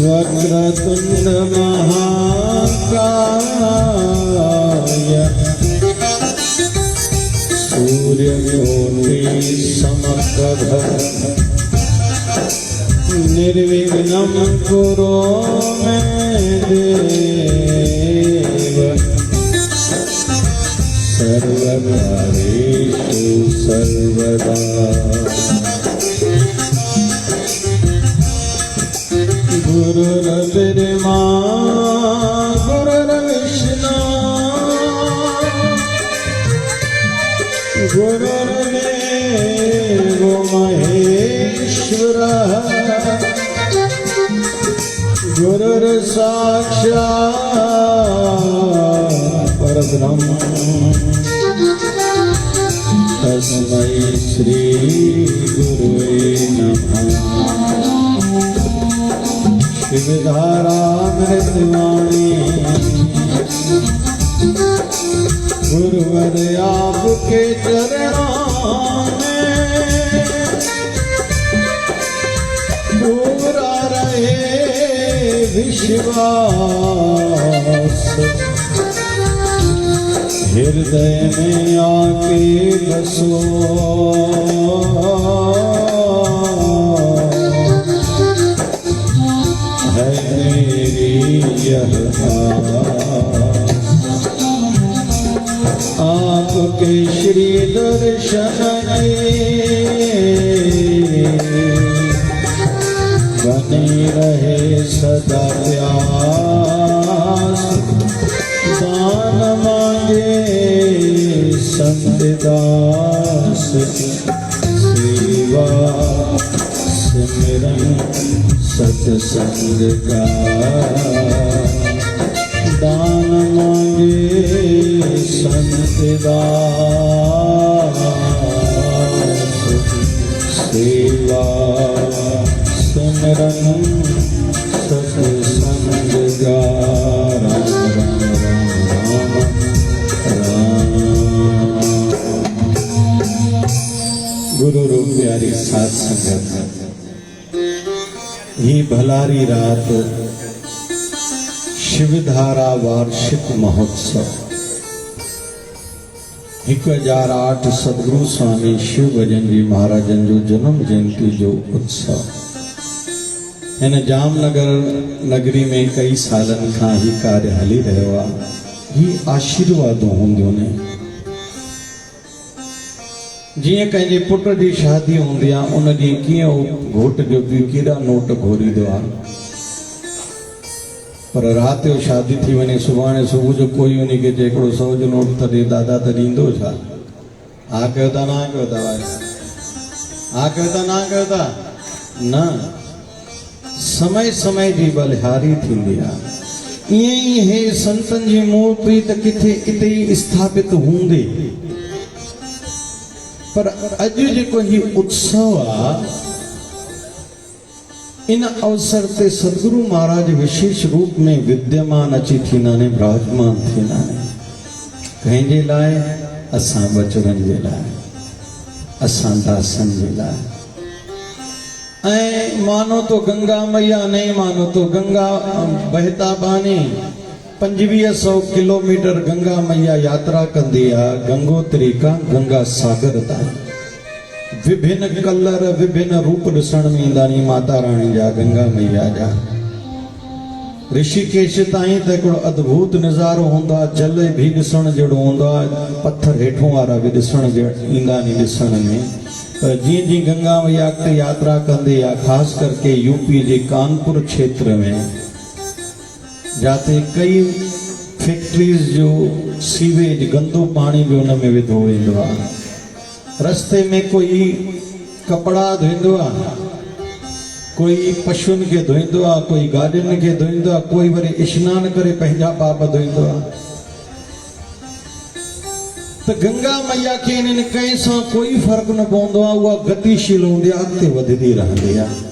वक्रतुंड महाकाय सूर्यकोटि समप्रभ निर्विघ्नं कुरु मे देव सर्वकार्येषु सर्वदा। गुरुर्ब्रह्मा गुरुर्विष्णु गुरुर्देवो महेश्वरः गुरुर्साक्षात् परब्रह्म तस्मै श्री गुरुवे नमः। शिवधारामृतवाणी गुरुवर आपके चरणों में पूरा रहे विश्वास हृदय में आके बसो है मेरी यह आपके श्री दर्शन बनी रहे सदा प्यास दान मांगे संत दास सेवा सिमरन सत्संग का दान मांगे संत दास सेवा सिमरन सत्संग का। राम राम राम राम गुरु रूप प्यारी साथ संगत ही भलारी रात शिवधारा वार्षिक महोत्सव 1008 सदगुरु स्वामी शिव भजन जी महाराजन जो जन्म जयंती जो उत्सव हिन जामनगर नगरी में कई सालन खां ही कार्य हली रहियो आहे। ही आशीर्वादों हूंदियूं ने जीअं कंहिंजे पुट जी शादी हूंदी आहे उन ॾींहुं कीअं घोट जो पीउ केॾा नोट घोरींदो आहे, पर राति जो शादी थी वञे सुभाणे सुबुह जो कोई उन खे चए हिकिड़ो 100 जो नोट त ॾे दादा त ॾींदो छा? हा कयो था न कयो था भाई, हा कयो था न कयो था न। समय समय जी बलिहारी थींदी आहे। ईअं ई हे संतनि जी मूल प्रीत किथे इते ई स्थापित हूंदी, पर अॼु जेको ही उत्सव आहे इन अवसर ते सदगुरु महाराज विशेष रूप में विद्यमान अची थींदा आहिनि, विराजमान थींदा आहिनि। कंहिंजे लाइ? असां बचड़नि जे लाइ, असां दासनि जे लाइ। ऐं मानो तो गंगा मैया, नहीं मानो तो गंगा बहता पानी 2500 किलोमीटर गंगा मैया यात्रा कंदी आहे गंगोत्री खां गंगा सागर ताईं। विभिन्न कलर विभिन्न रूप ॾिसण में ईंदा आहिनि माता रानी जा, गंगा मैया जा। ऋषिकेश ताईं त हिकिड़ो अद्भुत नज़ारो हूंदो आहे, जल बि ॾिसण जहिड़ो हूंदो आहे, पत्थर हेठों वारा बि ॾिसण ईंदा आहिनि ॾिसण में। पर जीअं जीअं गंगा मैया अॻिते यात्रा कंदी आहे, ख़ासि करके यूपी जे कानपुर क्षेत्र में जाते कई फैक्ट्रीज़ जो सीवेज गंदो पानी भी उन में विधो वेंदो आहे। रस्ते में कोई कपड़ा धोईंदो आहे, कोई पशुअनि खे धोईंदो आहे, कोई गाॾियुनि खे धोईंदो आहे, कोई वरी स्नान करे पंहिंजा पाप धोईंदो आहे। त गंगा मैया खे इन्हनि कंहिं सां कोई फ़र्क़ु न पवंदो आहे, उहा गतिशील हूंदी आहे, अॻिते वधंदी रहंदी आहे।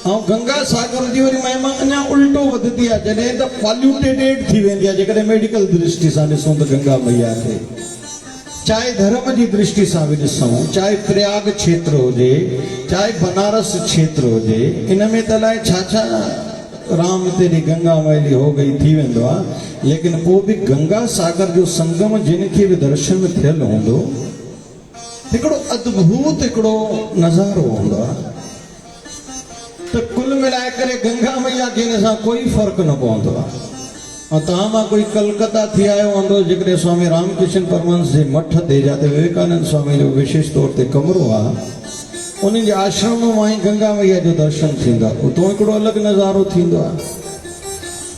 ऐं गंगा सागर जी वरी महिमा अञा उल्टो वधंदी आहे, जॾहिं त पॉल्यूटेडेड थी वेंदी आहे। जेकॾहिं मेडिकल दृष्टि सां ॾिसूं त गंगा मैया खे, चाहे धर्म की दृष्टि से भी ॾिसूं, चाहे प्रयाग क्षेत्र हुजे, चाहे बनारस क्षेत्र हुजे, इन में त अलाए छा छा राम तेरी गंगा मैली हो गई थी वेंदो आहे, लेकिन पोइ बि गंगा सागर जो संगम जिनखे बि दर्शन थियल हूंदो, हिकिड़ो अद्भुत हिकिड़ो नज़ारो हूंदो आहे। त कुल मिलाए करे गंगा मैया के सां कोई फ़र्क़ु न पवंदो आहे। ऐं तव्हां मां कोई कलकत्ता थी आयो हूंदो, जेकॾहिं स्वामी रामकृष्ण परमहंस जे मठ ते जिते विवेकानंद स्वामी जो विशेष तौर ते कमरो आहे, उन्हनि जे आश्रम मां ई गंगा मैया जो दर्शन थींदा, उतो हिकिड़ो अलॻि नज़ारो थींदो आहे।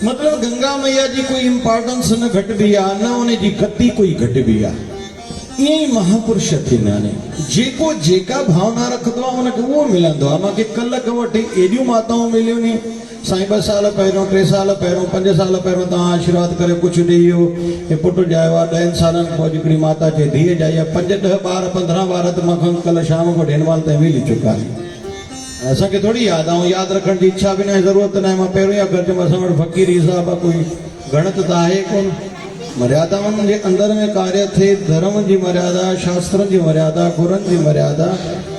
मतिलबु गंगा मैया जी कोई इम्पोर्टेंस न घटिबी आहे, न उन जी गति कोई घटिबी आहे। ईअं ई महापुरुष थींदा आहिनि, जेको जेका भावना रखंदो आहे उनखे उहो मिलंदो आहे। मूंखे कल्ह खां वठी एॾियूं माताऊं मिलियूं नी, साईं 2 साल पहिरियों, 3 साल पहिरियों, 5 साल पहिरियों तव्हां आशीर्वाद करे कुझु ॾेई वियो, हे पुटु ॼायो आहे, 10 सालनि पोइ हिकिड़ी माता चए धीअ ॼाई आहे, 5, 10, 12, 15 ॿार त मूंखां कल्ह शाम को ढेनवाल ताईं मिली चुका आहिनि। असांखे थोरी यादि आहे, यादि रखण जी इच्छा बि न आहे, ज़रूरत न आहे। मां पहिरियों ई गॾु असां वटि फ़क़ीर हिसाब आहे, कोई गणत त आहे कोन। मर्यादाउनि जे अंदर में कार्य थिए, धर्म जी मर्यादा, शास्त्रनि जी मर्यादा, गुरुनि जी मर्यादा,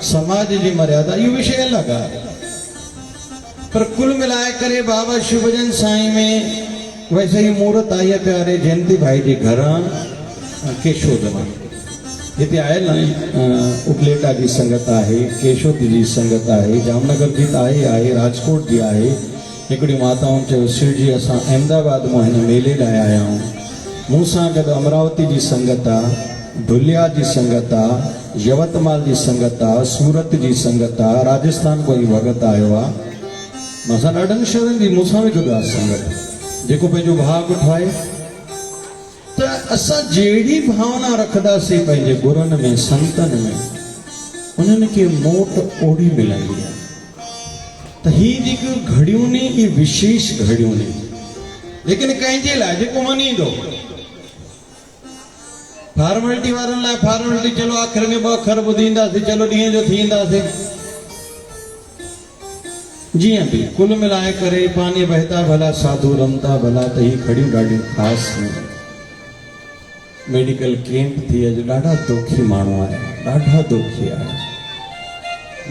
समाज जी मर्यादा, इहो विषय अलॻि आहे। पर कुल मिलाए करे बाबा शिवभजन साईं में वैसे ही मूर्त आई है प्यारे जयंती भाई जे घर केशोद में। हिते आयल उपलेटा जी संगत आहे, केशोद जी संगत आहे, जामनगर जी त आहे, राजकोट जी आहे। हिकिड़ी माताऊं चयो शिव जी असां अहमदाबाद मां हिन मेले लाइ आया आहियूं, मूं सां गॾु अमरावती जी संगत आहे, धुलिया जी संगत आहे, यवतमाल जी संगत आहे, सूरत जी संगत आहे, राजस्थान कोई भगत आयो आहे। असां ॾाढनि शहरनि जी मूंसां बि गॾु आहे संगत, जेको पंहिंजो भाग उठाए। त असां जहिड़ी भावना रखंदासीं पंहिंजे गुरुनि में, संतनि में, उन्हनि खे मोट ओड़ी मिलंदी आहे। त ही जेके घड़ियूं नी, इहे विशेष घड़ियूं नी, लेकिन कंहिंजे लाइ जेको मञींदो। फॉर्मेलिटी वारनि लाइ फॉर्मेलिटी, चलो आख़िर में 2 अखर ॿुधींदासीं, चलो ॾींहं जो थींदासीं। जीअं बि कुल मिलाए करे पानी बहता भला साधु रमता भला, त ही खड़ियूं ॾाढियूं ख़ासि। मेडिकल कैंप थी, अॼु ॾाढा दुखी माण्हू आया, ॾाढा दुखी आया।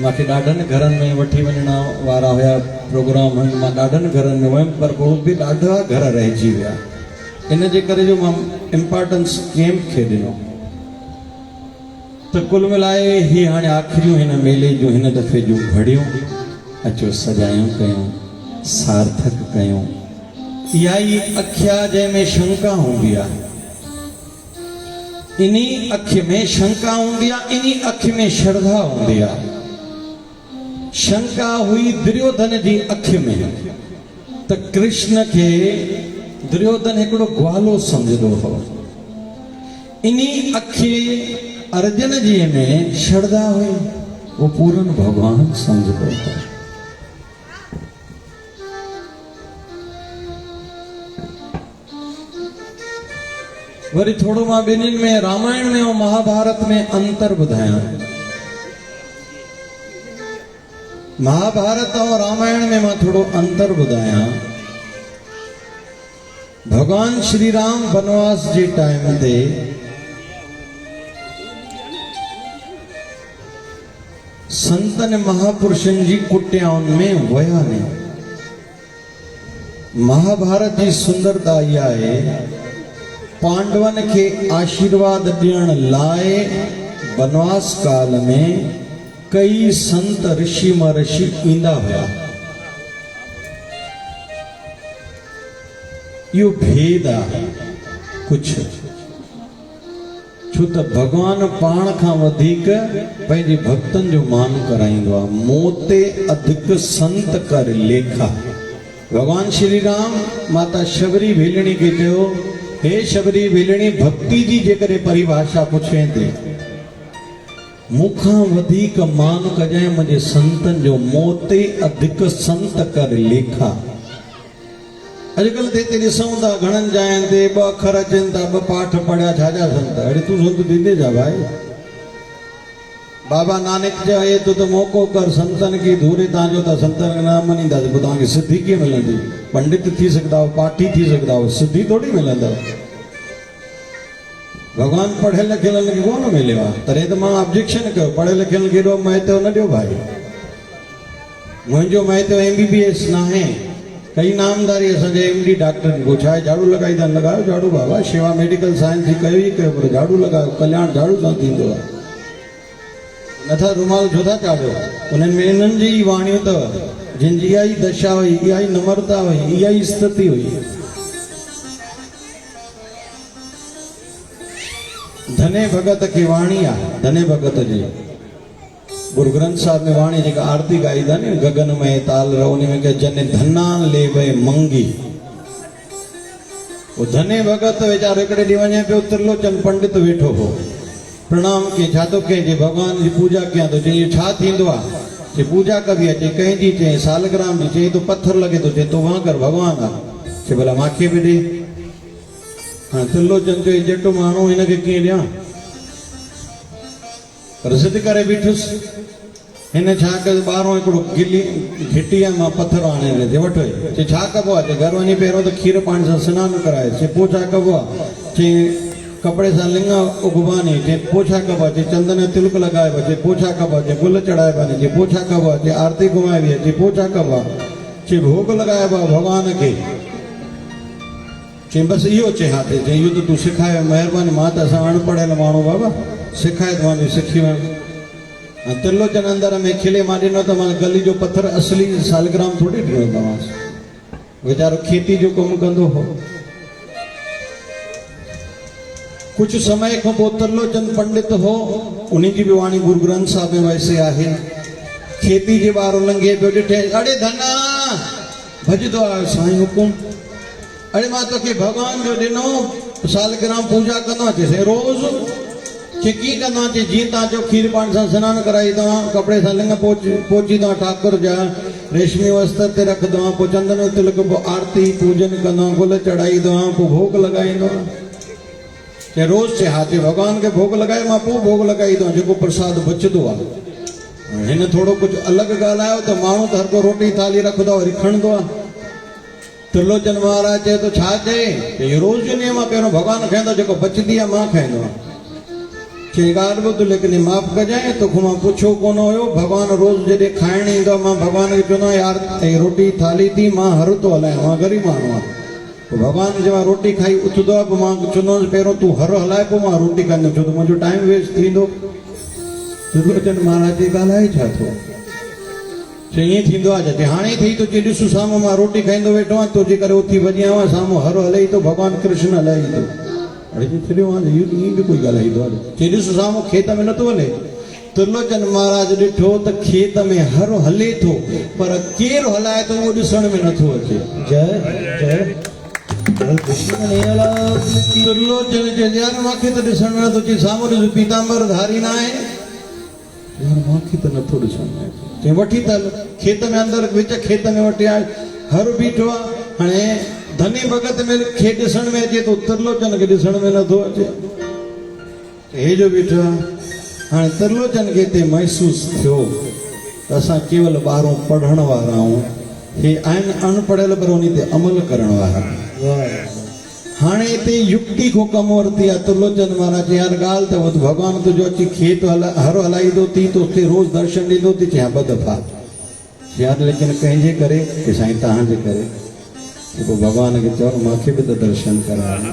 मूंखे ॾाढनि घरनि में वठी वञण वारा हुया प्रोग्राम, मां ॾाढनि घरनि में वियुमि, पर पोइ बि ॾाढा घर रहिजी विया। इन जे करे जो मां इम्पोर्टेंस कैंप खे ॾिनो। त कुल मिलाए ही हाणे आख़िरियूं हिन मेले जूं, हिन दफ़े जूं घड़ियूं अचो सजायूं कयूं, सार्थक कयूं। इहा ई अखिया जंहिंमें शंका हूंदी आहे, इन्ही अखि में शंका हूंदी आहे, इन्ही अखि में श्रद्धा हूंदी आहे। शंका हुई दुर्योधन जी अखि में, त कृष्ण खे दुर्योधन हिकिड़ो ग्वालो सम्झंदो हो। इन्ही अखि अर्जुन जी में श्रद्धा हुई, वो पूरन भगवान सम्झंदो हो। वरी थोड़ो मां ॿिन्हिनि में, रामायण में और महाभारत में अंतर ॿुधायां। महाभारत और रामायण में मां थोड़ो अंतर ॿुधायां। भगवान श्री राम वनवास जे टाइम ते संतन महापुरुषनि जी कुटियाउनि में वया नहीं। महाभारत जी सुंदरता इहा आहे, पांडवन के आशीर्वाद ॾियण लाइ वनवास काल में कई संत ऋषि महर्षि ईंदा हुआ। इहो भेद आहे कुझु, छो त भगवान पाण खां वधीक पंहिंजे भक्तनि जो मान कराईंदो आहे। मोते अधिक संत कर लेखा। भगवान श्री राम माता शबरी भेलणी खे चयो, हे शबरी भेलणी, भक्ति जी जेकॾहिं परिभाषा पुछे ते मूंखां वधीक मान कजांइ मुंहिंजे संतनि जो। मोते अधिक संत कर लेखा। अॼुकल्ह ते हिते ॾिसूं था घणनि जाइनि ते 2 अखर अचनि था, 2 पाठ पढ़िया, छाजा संत। अड़े तूं संत थींदे जा भाई। बाबा नानक चए तो मौक़ो कर संतन की धूरे, तव्हांजो त संतन खे न मञींदासीं, पोइ तव्हांखे सिद्धि कीअं मिलंदी? पंडित थी सघंदा हो, पाठी थी सघंदा हो, सिद्धि थोड़ी मिलंदव। भगवान पढ़ियल लिखियल खे कोन मिलियो आहे, तॾहिं त मां ऑब्जेक्शन कयो, पढ़ियल लिखियल खे एॾो महत्व न ॾियो भाई। मुंहिंजो महत्व MBBS न आहे, कई नामदारी असांजे MD डॉक्टर जी छा आहे झाड़ू लगाईंदा लगायो झाड़ू बाबा शेवा मेडिकल साइंस जी कयो ई कयो पर झाड़ू लगायो कल्याण झाड़ू सां थींदो आहे नथा रुमाल छो था चाढ़ियो उन्हनि में इन्हनि जी ई वाणियूं अथव जिन जी इहा ई दशा हुई इहा ई नम्रता हुई इहा ई स्थिति हुई धने भगत की वाणी आहे धने भगत जी गुरु ग्रंथ साहिब में वाणी जेका आरती गाईंदा नी गगन में ताल रवनी में के जने धना ले वे मंगी वो धने भगत वीचारो हिकिड़े ॾींहुं वञे पियो त्रिलोचन पंडित वेठो हो प्रणाम के छा थो कई जे भगवान जी पूजा कयां थो चई छा थींदो आहे जे पूजा कबी आहे चई कंहिंजी चई सालग्राम जी चई तो पत्थर लगे थो चई तो वहां कर भगवान आहे चई भला मांखे बि ॾे हाँ त्रिलोचन चई जटो माण्हू हिनखे कीअं ॾियां पर ज़िद करे बीठुसि हिन छा कयो ॿाहिरों हिकिड़ो गिली घिटी आहे मां पत्थर आणे ॾे वठो चई छा कबो आहे चई घर वञी पहिरियों त खीर पाणी सां सनानु कराए चई पोइ छा कबो आहे चई कपड़े सां लिंग उगबानी चई पोइ छा कबो आहे चई चंदन जो तिलक लॻाइबो चई पोइ छा कबो आहे चई गुल चढ़ाइबा चई पोइ छा कबो आहे चई आरती घुमाइबी आहे चई पोइ छा कबो आहे चई भोग लॻाइबो आहे भॻवान खे चई बसि इहो चई हा चई इहो त तूं सेखारियो महिरबानी मां त असां अनपढ़ियल माण्हू बाबा सेखाए त मां बि सिखी वयुमि त्रिलोचन अंदर में खिले मां ॾिनो त मां गली जो पत्थर असली सालग्राम थोड़ी ॾिनो तव्हां वीचारो खेती जो कमु कंदो हो कुछ समय खां पोइ त्रिलोचन पंडित हो उन्हीं जी बि वाणी गुरु ग्रंथ साहिब में वैसे आहे खेती जे ॿार लंघे पियो ॾिठे अड़े धना भॼंदो आहे साईं हुकुम अड़े मां तोखे भॻवान जो ॾिनो सालग्राम पूजा कंदो आहे चइसि रोज़ चई कीअं कंदो आहे चई जीअं तव्हां चओ खीर पाणी सां सनानु कराईंदो आहे कपिड़े सां लिंग पोचींदो आहे ठाकुर जा रेशमी वस्त्र ते रखंदो आहे पोइ चंदन जो तिलक पोइ आरती पूजन कंदो आहे गुल चढ़ाईंदो आहे पोइ भोग लॻाईंदो आहे चई रोज़ चई हा चई भॻवान खे भोग लॻाए मां पोइ भोग लॻाईंदो आहियां जेको प्रसाद बचंदो आहे हिन थोरो कुझु अलॻि ॻाल्हायो त माण्हू त हर को रोटी थाली रखंदो आहे वरी खणंदो आहे त्रिलोचन महाराज चए थो छा चए चई रोज़ जो नियम आहे पहिरियों भॻवान खाईंदो जेको बचंदी आहे मां खाईंदो आहियां चई ॻाल्हि ॿुध लेकिन माफ़ कजांइ तोखां मां पुछियो कोन हुयो भॻवान रोज़ जॾहिं खाइण ईंदो आहे मां भॻवान खे चवंदो आहियां यार रोटी थाली थी मां हर थो हलायां मां ग़रीब माण्हू आहियां पोइ भॻवान जे मां रोटी खाई उथंदो आहे पोइ मां चवंदो हुउसि पहिरियों तूं हर हलाए पोइ मां रोटी कंदुमि छो त मुंहिंजो टाइम वेस्ट थींदो त्रिलोचन महाराज जी ॻाल्हाए छा थो चई ईअं थींदो आहे चई हाणे थी थो चई ॾिसो साम्हूं मां रोटी खाईंदो वेठो आहियां तुंहिंजे करे उथी वञी आहियां साम्हूं हर हले थो भॻवानु कृष्ण हलाए थो अड़े चलियो हाणे इहो ईअं बि कोई ॻाल्हाईंदो आहे चई ॾिसो साम्हूं खेत में नथो हले त्रिलोचन महाराज ॾिठो त खेत में हर हले थो पर केरु हलाए थो उहो ॾिसण में नथो अचे जय जय त्रिलोचन चई यार मूंखे त ॾिसण में नथो अचे साम्हूं ॾिस पीतांबर धारी न आहे यार मूंखे त नथो ॾिसण में अचे चई वठी त हल खेत में अंदरि विच खेत में वठी आए हर बीठो आहे हाणे धनी भगत में खे ॾिसण में अचे थो त्रिलोचन खे ॾिसण में नथो अचे हे जो बीठो आहे हाणे त्रिलोचन खे हिते महसूसु थियो त असां केवल ॿाहिरों पढ़ण वारा आहियूं हे आहिनि अनपढ़ियल पर उन ते अमल करण वारा हाणे हिते युक्ति खां कमु वरिती आहे त्रिलोचन महाराज यार ॻाल्हि त ॿुध भॻवानु तुंहिंजो अची खेत हर हलाईंदो थी तोखे रोज़ दर्शन ॾींदो थी चई ॿ दफ़ा यार लेकिन कंहिंजे करे की साईं तव्हांजे करे पोइ भॻवान खे चयो मूंखे बि त दर्शन कराए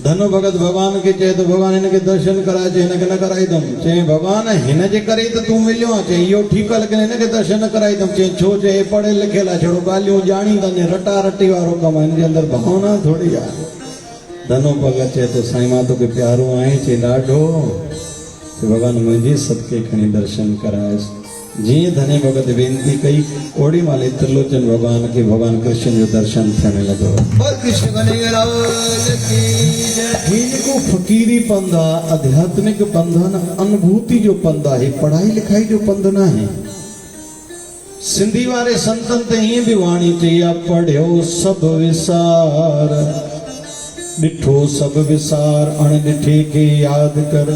धनु भगत भॻवान खे चए थो भॻवान हिनखे दर्शन कराए चई हिनखे न कराईंदुमि चई भॻवान हिन जे करे त तूं मिलियो आहे चई इहो ठीकु आहे लेकिन हिनखे दर्शन न कराईंदुमि चई छो चई पढ़ियल लिखियल आहे छड़ो ॻाल्हियूं ॼाणींदा रटा रटी वारो कमु आहे हिन जे अंदरि भावना थोरी आहे धनु भगत चए थो साईं मां तोखे प्यारो आहीं चई ॾाढो चई भॻवान मुंहिंजी सदके खणी दर्शन कराएसि जीअं धनी भगत वेनती कई ओड़ी महिल त्रिलोचन भॻवान खे भॻवान कृष्ण जो दर्शन थियण लॻो जेको फ़क़ीरी पंध आहे आध्यात्मिक पंध आहे न अनुभूति जो पंध आहे पढ़ाई लिखाई जो पंध न आहे सिंधी वारे संतनि ते ईअं बि वाणी चई आहे पढ़ियो सभु विसार ॾिठो सभु विसार अणॾिठे खे यादि कर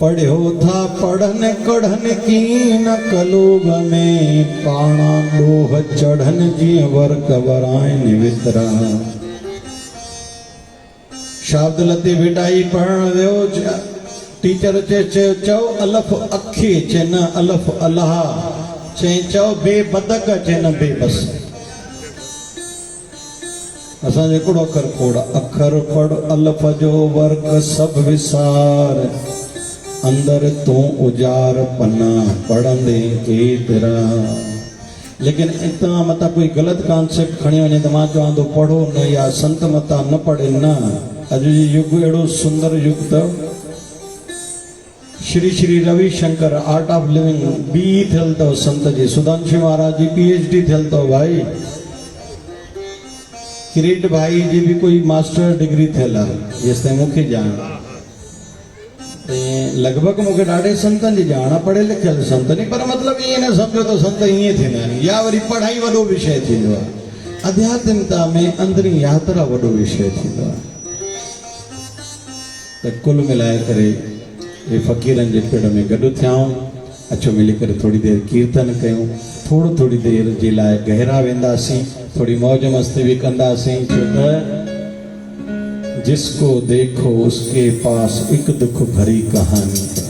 पढ़ियो था पढ़न कढ़न की न कलोग में पाणा ॾोह चढ़न जीअं वर्क वराइनि वितरा शब्द लती विटाई पढ़ण वियो टीचर चओ अलफ अखी चे न अलफ अल्लाह चओ बे बदक चे न बेबस असां हिकिड़ो अखर खोड़ अखर पढ़ अलफ जो वर्क सब विसार अंदर तू उजार पन्ना पढ़ंदे एतिरा लेकिन इतना मता कोई गलत कॉन्सेप्ट खणी वञे त मां चवां थो पढ़ो न या संत मता न पढ़े न अॼु जी युग अहिड़ो सुंदर युग अथव Shri Shri Ravishankar art of living बी थियल अथव संत जी सुधांशु महाराज जी PhD थियल अथव भाई किरीट भाई जी भी कोई मास्टर डिग्री थियल आहे जेसिताईं मूंखे ॼाण लगभग मूंखे ॾाढे संतनि जी ॼाण आहे पढ़ियल लिखियल संत नहीं पर मतिलबु ईअं न सम्झो त संत ईअं थींदा आहिनि या वरी पढ़ाई वॾो विषय थींदो आहे आध्यात्मिकता में अंदरी यात्रा वॾो विषय थींदो आहे त कुल मिलाए करे ये फ़क़ीरनि जे पिड़ में गॾु थियाऊं अचो मिली करे थोड़ी देर कीर्तन कयूं थोड़ी देर जे लाइ गहरा वेंदासीं थोड़ी मौज मस्ती भी कंदासीं छो त जिसको देखो उसके पास एक दुख भरी कहानी है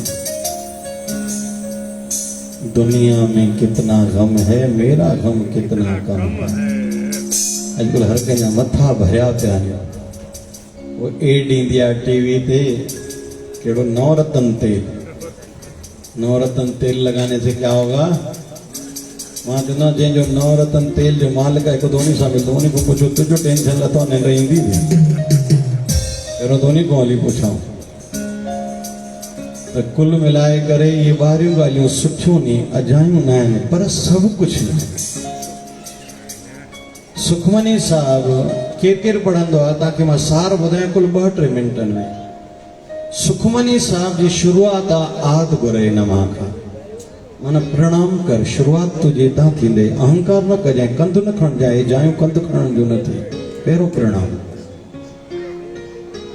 दुनिया में कितना गम है मेरा गम कितना कम है अॼुकल्ह हर कंहिंजा मथा भरिया पिया आहिनि वो एड ईंदी आहे टीवी ते केड़ो नवरत्न तेल लगाने से क्या होगा मां चवंदो जंहिंजो नवरत्न तेल जो मालिक हिकु धोनी सां मिलंदो उन खां पुछो तुंहिंजो टेंशन लथो निंड ईंदी पहिरियों धोनी खां हली पुछां त कुल मिलाए करे ये ॿाहिरियूं ॻाल्हियूं सुठियूं नी अजायूं न आहिनि पर सभु कुझु न सुखमनी साहब केरु पढ़ंदो आहे तव्हांखे मां सार ॿुधायां कुल 2-3 मिंटनि में सुखमनी साहब जी शुरुआत आद घुरे न मां खां माना प्रणाम कर शुरुआत तुझे तां थींदे अहंकार न कजांइ कंध न खणजांइ जायूं कंध खणण जो न थी पहिरियों प्रणाम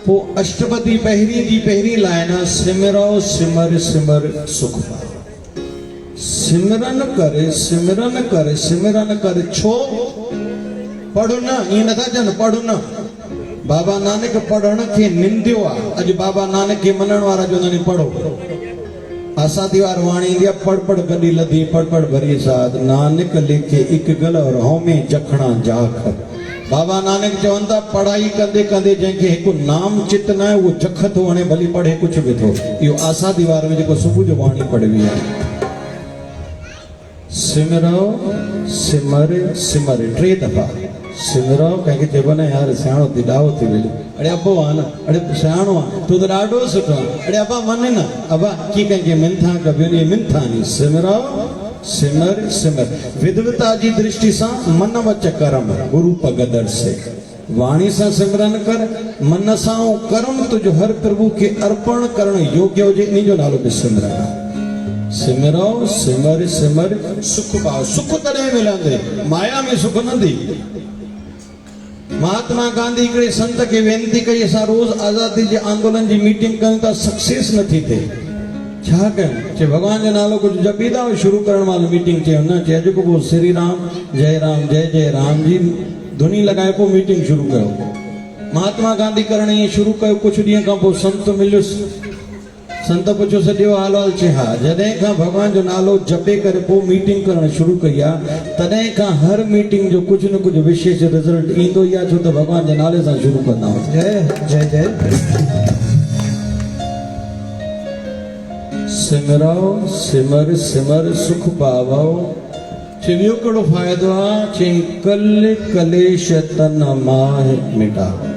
पो अष्टपदी पहिरीं लाइन सिमरो सिमर सिमर सुख पाओ सिमरन करे छो पढ़ो न ईअं नथा चवनि पढ़ो न बाबा नानक पढ़ण खे निंदियो आहे अॼु बाबा नानक खे मञण वारा चवंदा आहिनि पढ़ो आसादी वार वाणी ईंदी आहे पढ़ पढ़ गॾी लधी पढ़ भरी साध नानक लिखे हिकु गल और हौमे जखणा जाख बाबा नानक चवनि था पढ़ाई कंदे कंदे जंहिंखे हिकु नाम चित न आहे उहो जख थो वणे भली पढ़े कुझु बि थो इहो आसादी वार में जेको सुबुह जो वाणी पढ़वी आहे सिमरो सिमर सिमर 3 दफ़ा सिमरो कंहिंखे चइबो न यार सियाणो थी ॾाहो थी वेली अड़े अबो आहे न अड़े सियाणो आहे तूं त ॾाढो सुठो आहे अड़े अबा मन न अबा की कंहिंखे मिनथा कबी मिनथा नी सिमरो सिमर सिमर विद्वता जी दृष्टि सां मन वच करम गुरु पगदर से वाणी सां सिमरन कर मन सां कर्म तुझो हर प्रभु खे अर्पण करण योग्य हुजे इन जो नालो बि सिमरन सिमरो सिमर सिमर सुख पाओ सुख तॾहिं मिलंदे माया में सुख न दी महात्मा गांधी हिकिड़े संत खे वेनती कई असां रोज़ आज़ादी जे आंदोलन जी मीटिंग कयूं था सक्सेस नथी थिए छा कयूं चए भॻवान जो नालो कुझु जपी था शुरू करण महिल मीटिंग चयो न चए अॼु को श्री राम जय राम जी धुनी लॻाए पोइ मीटिंग शुरू कयो महात्मा गांधी करण ईअं शुरू कयो कुझु ॾींहं खां पोइ संत मिलियुसि संत पुछो सॼो हाल चए हा जॾहिं खां भॻवान जो नालो जपे करे पोइ मीटिंग करणु शुरू कई आहे तॾहिं खां हर मीटिंग जो कुझु न कुझु विशेष रिज़ल्ट ईंदो ई आहे छो त भॻवान जे नाले सां शुरू कंदा आहियूं जय जय सिमरो सिमर सिमर सुख पावो चए ॿियो कहिड़ो फ़ाइदो आहे चई कल कलेश तन माह मिटाओ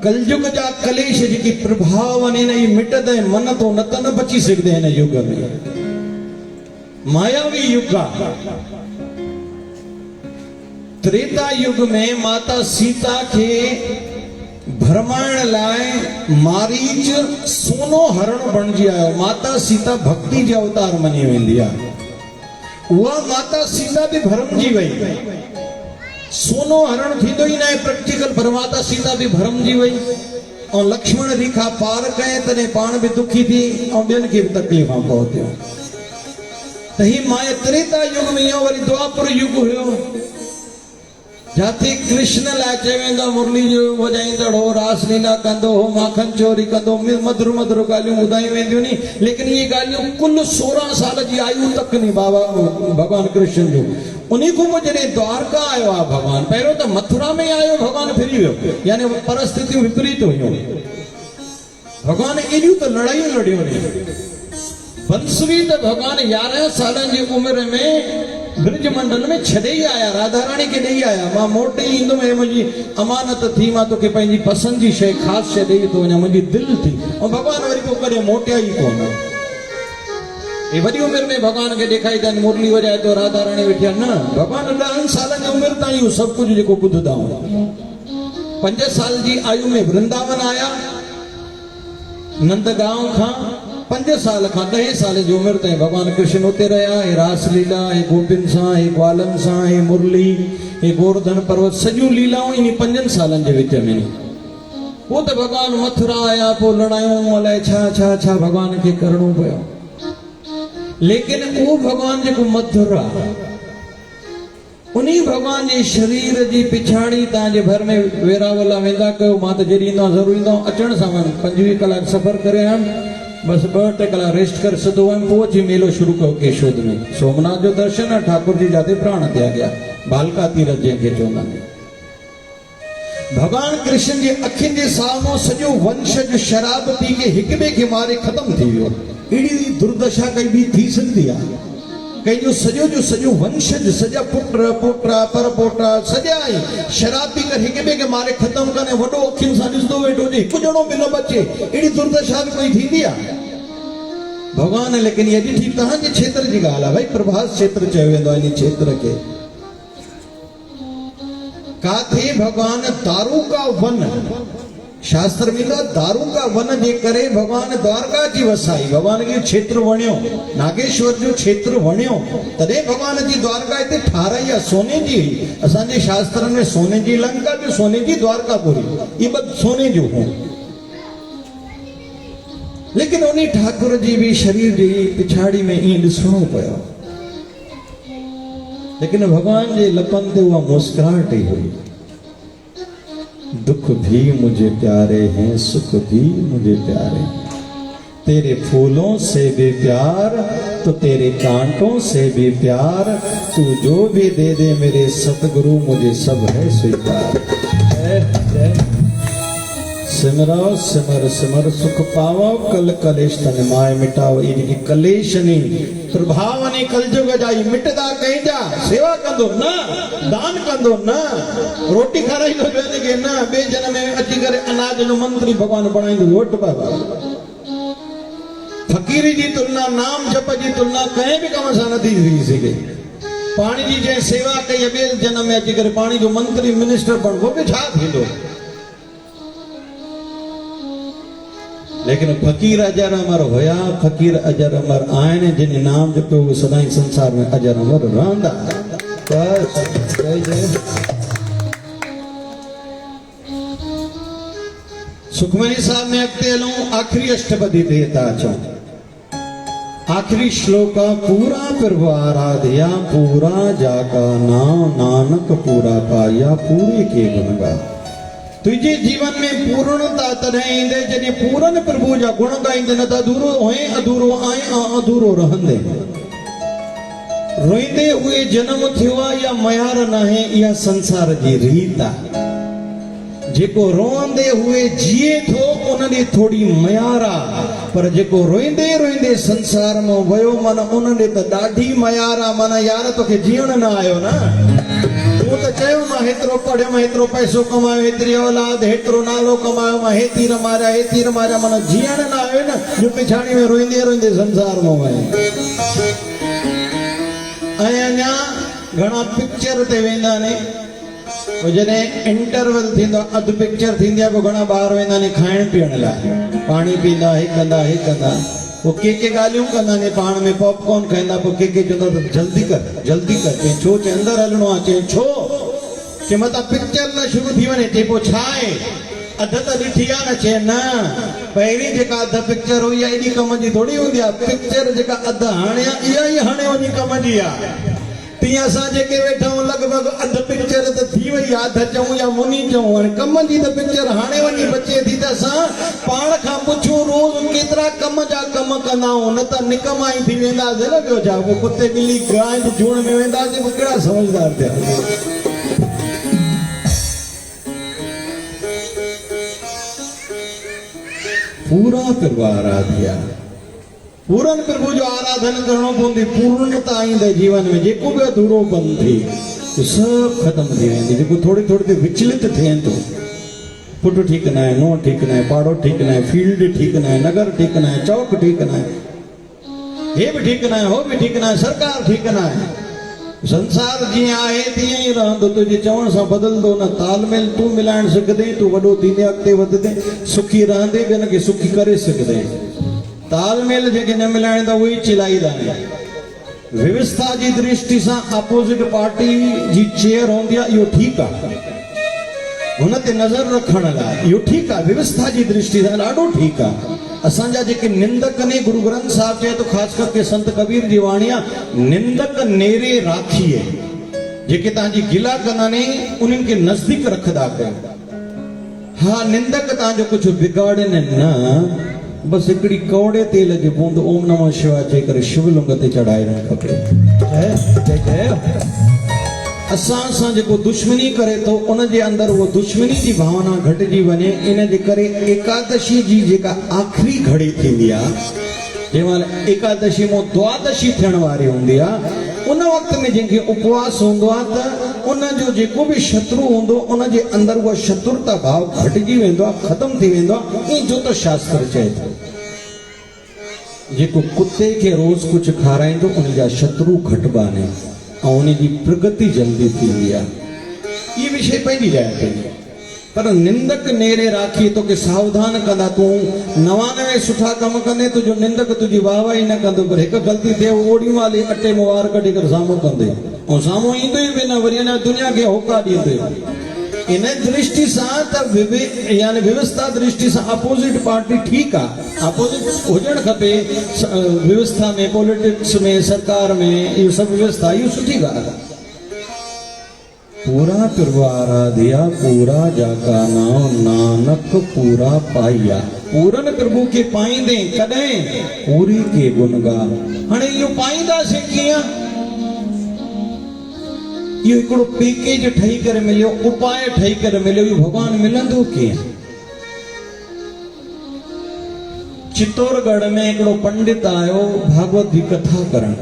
कलयुग जा कलेश जेकी प्रभाव आहिनि इहे मिटंदे मन तो न त न बची सघंदे हिन युग में मायावी युग आहे त्रेता युग में माता सीता खे भरमाइण लाइ मारीच सोनो हरण बणिजी आयो माता सीता भक्ति जे अवतार मञी वेंदी आहे उहा माता सीता बि भरमजी वई सोनो हरण थींदो ई न आहे प्रैक्टिकल पर माता सीता बि भरमजी वई ऐं लक्ष्मण रेखा पार कए तॾहिं पाण बि दुखी थी ऐं ॿियनि खे बि तकलीफ़ां पहुतियूं त ही माया त्रेता युग में इहो वरी द्वापर युग हुयो जाते कृष्ण लाइ चवेंदो मुरली जो वॼाईंदड़ हो, रासलीला कंदो हो, माखन चोरी कंदो, मधुर मधुर ॻाल्हियूं ॿुधायूं वेंदियूं नी। लेकिन ये ॻाल्हियूं कुल 16 साल जी आयु तक नहीं बाबा भगवान कृष्ण जो। उन्हीं को वो जॾहिं द्वारका आयो आहे भगवान, पहिरियों तो मथुरा में आयो, भगवान फिरी वियो, यानी परिस्थितियूं विपरीत हुयूं। भगवान एॾियूं त लड़ाइयूं लड़ियूं नी। बंसवी तो भगवान 11 साल की उम्र में ब्रज मंडल में छॾे ही आया, राधा रानी के ॾेई आया। मां मोटे ईंदुमि, हे मुंहिंजी अमानत थी, मां तोखे पंहिंजी पसंद जी शइ ख़ासि शइ ॾेई थो वञा, मुंहिंजी दिलि थी। ऐं भगवान वरी को कॾहिं मोटिया ई कोन। ये वॾी उम्र में भगवान के ॾेखारी अथनि, मुरली वॼाए तो राधा रानी वेठी आहे। न, भगवान 10 साल जी उम्र ताईं इहो सभु कुझु जेको ॿुधंदा आहियूं। 5 साल जी आयु में वृंदावन आया, नंदगांव खां 5 साल खां 10 साल जी उम्र ताईं भगवान कृष्ण उते रहा। हे रासलीला, हे गोपिन सां, हे ग्वालन सां, हे मुरली, हे गोवर्धन पर्वत, सॼियूं लीलाऊं इन 5 सालनि जे विच में। पोइ त भगवान मथुरा आया, पोइ लड़ायूं, अलाए छा छा छा भगवान खे करणो पियो। लेकिन उहो भगवान जेको मधुर आहे, उन्हीं भगवान जे शरीर जी पिछाड़ी तव्हांजे घर में वेरावला वेंदा कयो। मां त जॾहिं ईंदो ज़रूरु ईंदो, अचण सां मां 25 कलाक सफ़र करे आयुमि, बसि 2-3 कलाक रेस्ट करे सिधो हुअमि, पोइ अची मेलो शुरू कयो केशोद में। सोमनाथ जो दर्शन आहे, ठाकुर जी जाते प्राण त्याग गया, बालका तीरथ जंहिंखे चवंदा आहिनि। भगवान कृष्ण जे अखियुनि जे साम्हूं सॼो वंशज शराब पी के हिक ॿिए खे मारे ख़तम थी वियो। अहिड़ी दुर्दशा कई बि थी सघंदी आहे? कंहिंजो सॼो जो सॼो वंशज, सॼा पुट पोटा पर पोटा सॼा ई शराब पी करे हिक ॿिए खे मारे ख़तम कनि। वॾो अखियुनि सां ॾिसंदो वेठो हुजे, हिकु ॼणो बि न बचे। अहिड़ी दुर्दशा बि कोई थींदी आहे? भगवान लेकिन ये ॾिठी तव्हांजे क्षेत्र जी ॻाल्हि आहे, भई प्रभास क्षेत्र चयो वेंदो आहे इन क्षेत्र खे। काथे भगवान दारू का वन, शास्त्र में दारू का वन जे करे भगवान द्वारका जी वसाई। भगवान खे क्षेत्र वणियो, नागेश्वर जो क्षेत्र वणियो, तॾहिं भगवान जी द्वारका हिते ठाराई आहे, सोने जी। असांजे शास्त्रनि में सोने जी लंका बि, सोने जी द्वारकापुरी, ये ॿ सोने जो हो। लेकिन उन्हीं ठाकुर जी भी शरीर जी पिछाड़ी में ईअं ॾिसणो पियो। लेकिन भगवान जे लपनि ते उहा मुस्कुराहट ही हुई। दुख भी मुझे प्यारे हैं, सुख भी मुझे प्यारे हैं, तेरे फूलों से भी प्यार तो तेरे कांटों से भी प्यार, तू जो भी दे दे मेरे सतगुरु मुझे सब है स्वीकार। सिमरो सिमर सिमर सुख पावो, कल कलेश तन माए मिटाओ। इनकी कलेश नहीं प्रभाव नहीं कलजुग जाई मिटदा कहीं जा। सेवा कंदो न, दान कंदो न, रोटी खाराईंदो के न, बे जन्म में अची करे अनाज जो मंत्री भगवान बणाईंदो। वोट बाबा फकीरी जी तुलना, नाम जप जी तुलना कंहिं बि कम सां नथी थी सघे। पाणी जी जंहिं सेवा कई, ॿिए जन्म में अची करे पाणी जो मंत्री मिनिस्टर बणिबो, बि छा थींदो? लेकिन फकीर अजर अमर होया, फकीर अजर अमर आहिनि, जिन नाम जपो वो सदाई संसार में अजर अमर रहंदा। बस जय जय। सुखमनी साहब में अॻिते हलूं, आखिरी अष्टपदी ते था अचूं। आखिरी श्लोक पूरा प्रभु आराध्या, पूरा जाका नाम नानक पूरा पाया, पूरे के गुण गा। तुझे जीवन में पूर्णता तॾहिं ईंदे जॾहिं पूरन प्रभु जा गुण गाईंदे, न त अधूरो होए, अधूरो आए, अधूरो रहंदे। रोईंदे हुए जन्म थियो आहे या मयार नाहे, इहा संसार जी रीत आहे। जेको रोंदे हुए जिए थो उन ॾे थोड़ी मयार आहे, पर जेको रोईंदे रोईंदे संसार में वयो मन उन ॾे त ॾाढी मयार आहे। माना यार तोखे जीअण न आयो न। तूं त चयो मां हेतिरो पढ़ियो, मां हेतिरो पैसो कमायो, हेतिरी औलाद, हेतिरो नालो कमायो, मां हे तीर मारिया, माना जीअण न आयो न, जो पिछाड़ी में रोईंदे रोईंदे संसार में वञे। ऐं अञा घणा पिक्चर ते वेंदा आहिनि, जॾहिं इंटरवल थींदो आहे, अधु पिक्चर थींदी आहे, पोइ घणा ॿार वेंदा आहिनि खाइण पीअण लाइ, पाणी पींदा, हे कंदा, हे कंदा, पोइ के ॻाल्हियूं कंदा आहिनि पाण में, पॉपकॉर्न खाईंदा, पोइ के चवंदा त जल्दी कर, चई छो, चई अंदरि हलणो आहे, चई छो, चई मतां पिक्चर न शुरू थी वञे, चई पोइ छा आहे, अधु त ॾिठी आहे न, चई न, पहिरीं जेका अधु पिक्चर हुई आहे एॾी कम जी थोरी हूंदी आहे, पिक्चर जेका अधु हाणे आहे इहा ई हाणे वञी कम जी आहे। तीअं असां जेके वेठा आहियूं लॻभॻि अधु पिक्चर त थी वई आहे, अधु चऊं या मुनी चऊं। हाणे कम जी त पिक्चर हाणे वञी बचे थी त असां पाण खां पुछूं रोज़ केतिरा कम जा कम कंदा आहियूं, न त निकमा ई थी वेंदासीं न। ॿियो छा, पोइ कुते ॿिली गांइ जे जूण में वेंदासीं, पोइ कहिड़ा समझदार थिया। पूरा प्रभु आराध्या, पूरन प्रभु जो आराधन करणो पवंदी। पूर्णता ईंदे जीवन में, जेको बि अधूरो कमु थिए तो सभु ख़त्म थी वेंदी। जेको थोड़ी थोड़ी देरि विचलित थिए थो, पुटु ठीकु न आहे, नुंहुं ठीकु न आहे, पाड़ो ठीकु न आहे, फील्ड ठीकु न आहे, नगर ठीकु न आहे, चौक ठीकु न आहे, हे बि ठीकु न आहे, हो बि ठीकु न आहे, सरकार ठीकु न आहे। संसार जीअं आहे तीअं ई रहंदो, तुंहिंजे चवण सां बदलंदो न। तालमेल तूं मिलाइण सिखंदे, तूं वॾो थींदे अॻिते वधंदे, सुखी रहंदे ॿियनि खे सुखी करे सघंदे। तालमेल जेके न मिलाईंदा उहे ई चिलाईंदा आहिनि। व्यवस्था जी दृष्टि सां अपोजिट पार्टी जी चेयर हूंदी आहे, इहो ठीकु आहे, हुन ते नज़र रखण लाइ इहो ठीकु आहे। व्यवस्था जी दृष्टि सां ॾाढो ठीकु आहे। असांजा जेके निंदक ने, गुरु ग्रंथ साहिब चए तो ख़ासि करके संत कबीर जी वाणी आहे, निंदक नेरे राखिए। जेके तव्हांजी गिला कंदा आहिनि उन्हनि खे नज़दीक रखंदा कयो। हा, निंदक तव्हांजो कुझु बिगाड़नि न, बसि हिकिड़ी कौड़े तेल जी बूंद ओम नमः शिवाय चई करे शिवलिंग ते चढ़ाइणु खपे। असां सां जेको दुश्मनी करे थो उन जे अंदरि उहो दुश्मनी जी भावना घटिजी वञे। इन जे करे एकादशी जी जेका आख़िरी घड़ी थींदी आहे, जंहिंमहिल एकादशी मां द्वादशी थियण वारी हूंदी आहे, उन वक़्त में जंहिंखे उपवास हूंदो आहे त उन जो जेको बि शत्रु हूंदो उन जे अंदरि उहा शत्रुता भाव घटिजी वेंदो आहे, ख़तमु थी वेंदो आहे। ईअं जो त शास्त्र चए थो, जेको कुते खे रोज़ कुझु खाराईंदो उन जा शत्रु घटिबा आहिनि ऐं उन जी प्रगति जल्दी थींदी आहे। इहे विषय पंहिंजी जाइ ते, पर निंदक नेरे राखी तोखे सावधान कंदा। तूं 99 सुठा कम कंदे, तुंहिंजो निंदक तुंहिंजी वाह वाही न कंदो, पर हिकु ग़लती थिए ओड़ी वाली अटे में वार कढी करे साम्हूं कंदे ऐं साम्हूं ईंदो ई बि न, वरी अञा दुनिया खे होका ॾींदो। इन दृष्टि सां त यानी व्यवस्था दृष्टि सां अपोजिट पार्टी ठीकु आहे, अपोजिट हुजणु खपे। व्यवस्था में, पॉलिटिक्स में, सरकार में, इहो सभु व्यवस्था, इहो सुठी ॻाल्हि आहे। पूरा प्रभु आराध्या, पूरा जाका नाम नानक पूरा पाइया। पूरन प्रभु खे पाईंदे कॾहिं पूरी के गुनगा। हाणे इहो पाईंदासीं कीअं? इहो हिकिड़ो पैकेज ठही करे मिलियो, उपाय ठही करे मिलियो। इहो भॻवानु मिलंदो कीअं? चित्तौड़गढ़ में हिकिड़ो पंडित आयो भागवत जी कथा करण।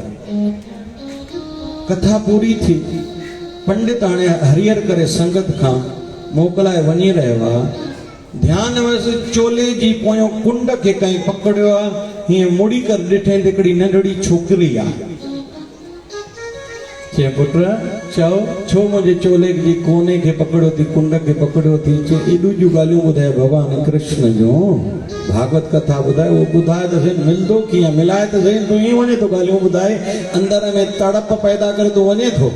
कथा पूरी थी, पंडित हाणे हरियर करे संगत खां मोकिलाए वञी रहियो आहे। ध्यान वस चोले जी पोयों कुंड खे कंहिं पकड़ियो आहे। हीअं मुड़ी करे ॾिठे त हिकिड़ी नंढड़ी छोकिरी आहे। चए पुट चओ छो मुंहिंजे चोले जी कोने खे पकड़ियो थी, कुंड खे पकड़ियो थी? चए एॾियूं जूं ॻाल्हियूं ॿुधाए भॻवान कृष्ण जूं, भागवत कथा ॿुधाए। उहो ॿुधाए त सही, मिलंदो कीअं? मिलाए त सही, तूं ईअं वञे थो ॻाल्हियूं ॿुधाए, अंदर में तड़प पैदा करे तूं वञे थो।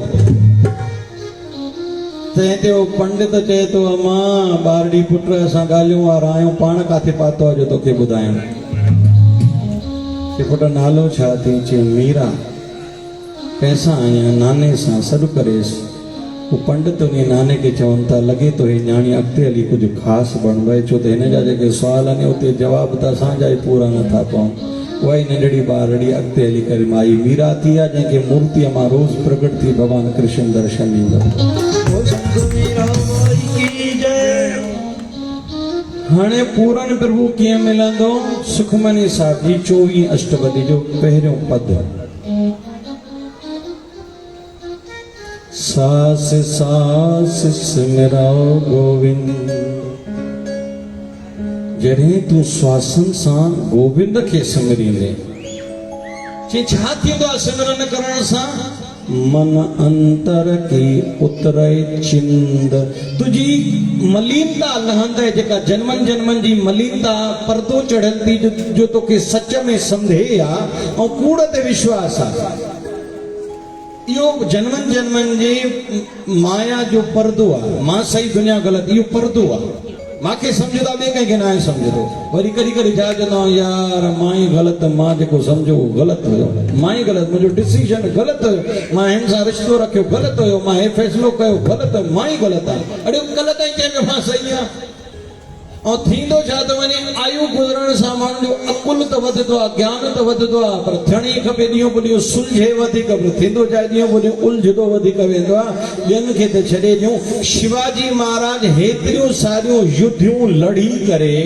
तंहिं ते उहो पंडित चए थो, अमां ॿारड़ी पुट असां ॻाल्हियूं वारा आहियूं, पाण काथे पातो आहे जो तोखे ॿुधायूं? चए पुट नालो छा थी? चए मीरा। कैसा आहियां? नाने सां सॾु करेसि। उहो पंडित उन नाने खे चवनि था, लॻे थो हे न्याणी अॻिते हली कुझु ख़ासि बणिबो आहे, छो त हिन जा जेके सुवाल आहिनि उते जवाब त असांजा ई पूरा नथा पवनि। उहा ई नंढड़ी ॿारड़ी अॻिते हली करे माई मीरा थी आहे, जंहिंखे मूर्तीअ मां रोज़ प्रगट थी भॻवानु कृष्ण दर्शन ॾींदो। हाणे पूरन प्रभु कीअं मिलंदो? सुखमनी साहिब जी 24 अष्टपदी जो पहिरियों पद। सास सास सिमराओ गोविंद। जॾहिं तूं श्वासन सां गोविंद खे सिमरींदे, छा थींदो आहे सिमरन करण सां? मन अंतर की उतरे चिंद। तुझी मलीनता लहंदे, जेका जन्मनि जन्मनि जी मलीनता पर्दो चढ़ंदी, जो तोखे सच में संधे आहे ऐं कूड़ ते विश्वास आहे। इहो जन्मनि जन्मनि जी माया जो पर्दो आहे। मां सही दुनिया ग़लति, इहो पर्दो आहे। मांखे समझदा बे कहीं ना समझदो वरी करी करी जा जनो यार माई गलत मां जेको समझो गलत हुयो माई गलत मुझो डिसीजन गलत मां हिन सां रिश्तो रखियो गलत हुयो मां हे फैसलो कयो गलत माई गलत आहे अरे गलत आई के मां सही आ और थींदो छा त वञे आयु गुज़रण सां माण्हू जो अकुल त वधंदो आहे ज्ञान त वधंदो आहे पर थियणी खपे ॾींहों ॿ ॾींहुं सुलझे वधीक पर थींदो छा ॾींहों ॿ ॾींहुं उलझंदो वधीक वेंदो आहे ॿियनि खे त छॾे ॾियूं शिवाजी महाराज हेतिरियूं सारियूं युद्धियूं लड़ी करे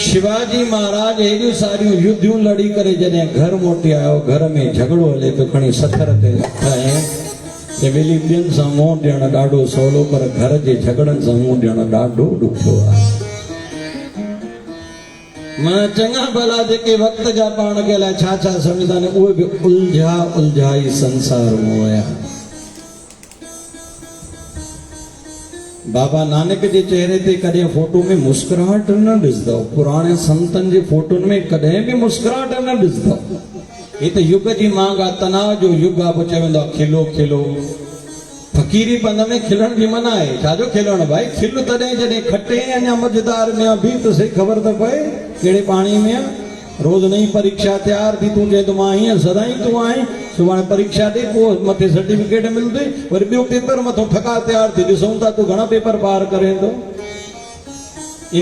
शिवाजी महाराज हेॾियूं सारियूं युद्धियूं लड़ी करे जॾहिं घर मोटी आयो घर में झगड़ो हले पियो खणी सथर ते ठाहे ते वेली ॿियनि सां मुंहुं ॾियणु ॾाढो सवलो पर घर जे झगड़नि सां मुंहुं ॾियणु ॾाढो ॾुखियो आहे मां चङा भला जेके वक़्त जा पाण खे अलाए छा छा सम्झंदा आहिनि उहे बि उलझाई संसार में हुया बाबा नानक जे चेहरे ते कॾहिं फोटो में मुस्कुराहट न ॾिसंदव पुराणे संतनि जे फोटुनि में कॾहिं बि मुस्कुराहट न ॾिसंदव ये तो युग जी मांग आ तनाव जो युग आ पोइ चवंदो खिलो खिलो फकीरी पंध में खिलण जी मना आहे छाजो खिलण भाई खिल तॾहिं जॾहिं खटे अञा मझदार में बि त सही ख़बर त पए कहिड़े पाणी में रोज़ नई परीक्षा तैयार थी तूं चए तो मां हीअं सदाई तूं आहीं सुभाणे परीक्षा ॾे पोइ मथे सर्टिफिकेट मिलंदे वरी ॿियो पेपर मथो ठका तैयार थी ॾिसूं था तूं घणा पेपर पार करे थो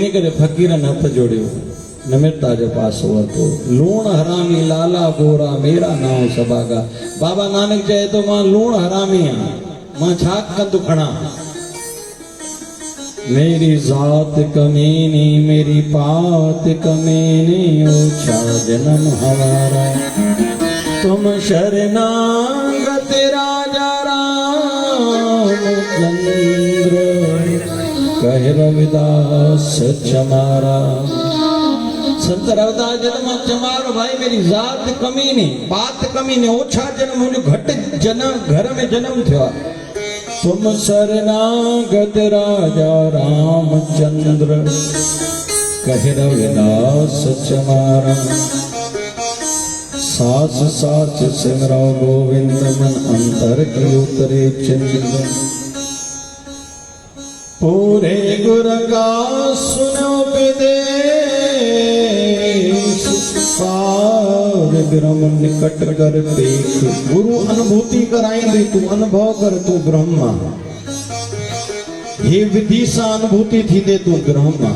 इन करे फ़क़ीरनि हथ जोड़ियो नमिरता जो पासो वरितो लूण हरामी लाला गोरा मेरा नाम सभागा बाबा नानक चए तो मां लूण हरामी आहियां मां छा कंदु खणा मेरी जात कमीनी मेरी पात कमीनी ओछा जन्म हमारा तुम शरणागत राजा रामचंद्र कह रविदास चमारा संत रविदास जन्म चमारो भाई मेरी जात कमी नहीं बात कमी नहीं ओछा जन्म मुझे घट जन्म घर में जन्म थियो तुम शरणागत राजा रामचंद्र कह रविदास चमारा सास सास सिमरो गोविंद मन अंतर की उतरे चंद्र पूरे गुर का सुनो विदेश पार ब्रह्म निकट कर देख गुरु अनुभूति कराएंगे तू अनुभव कर तू ब्रह्मा ये विधि सा अनुभूति थी दे तू ब्रह्मा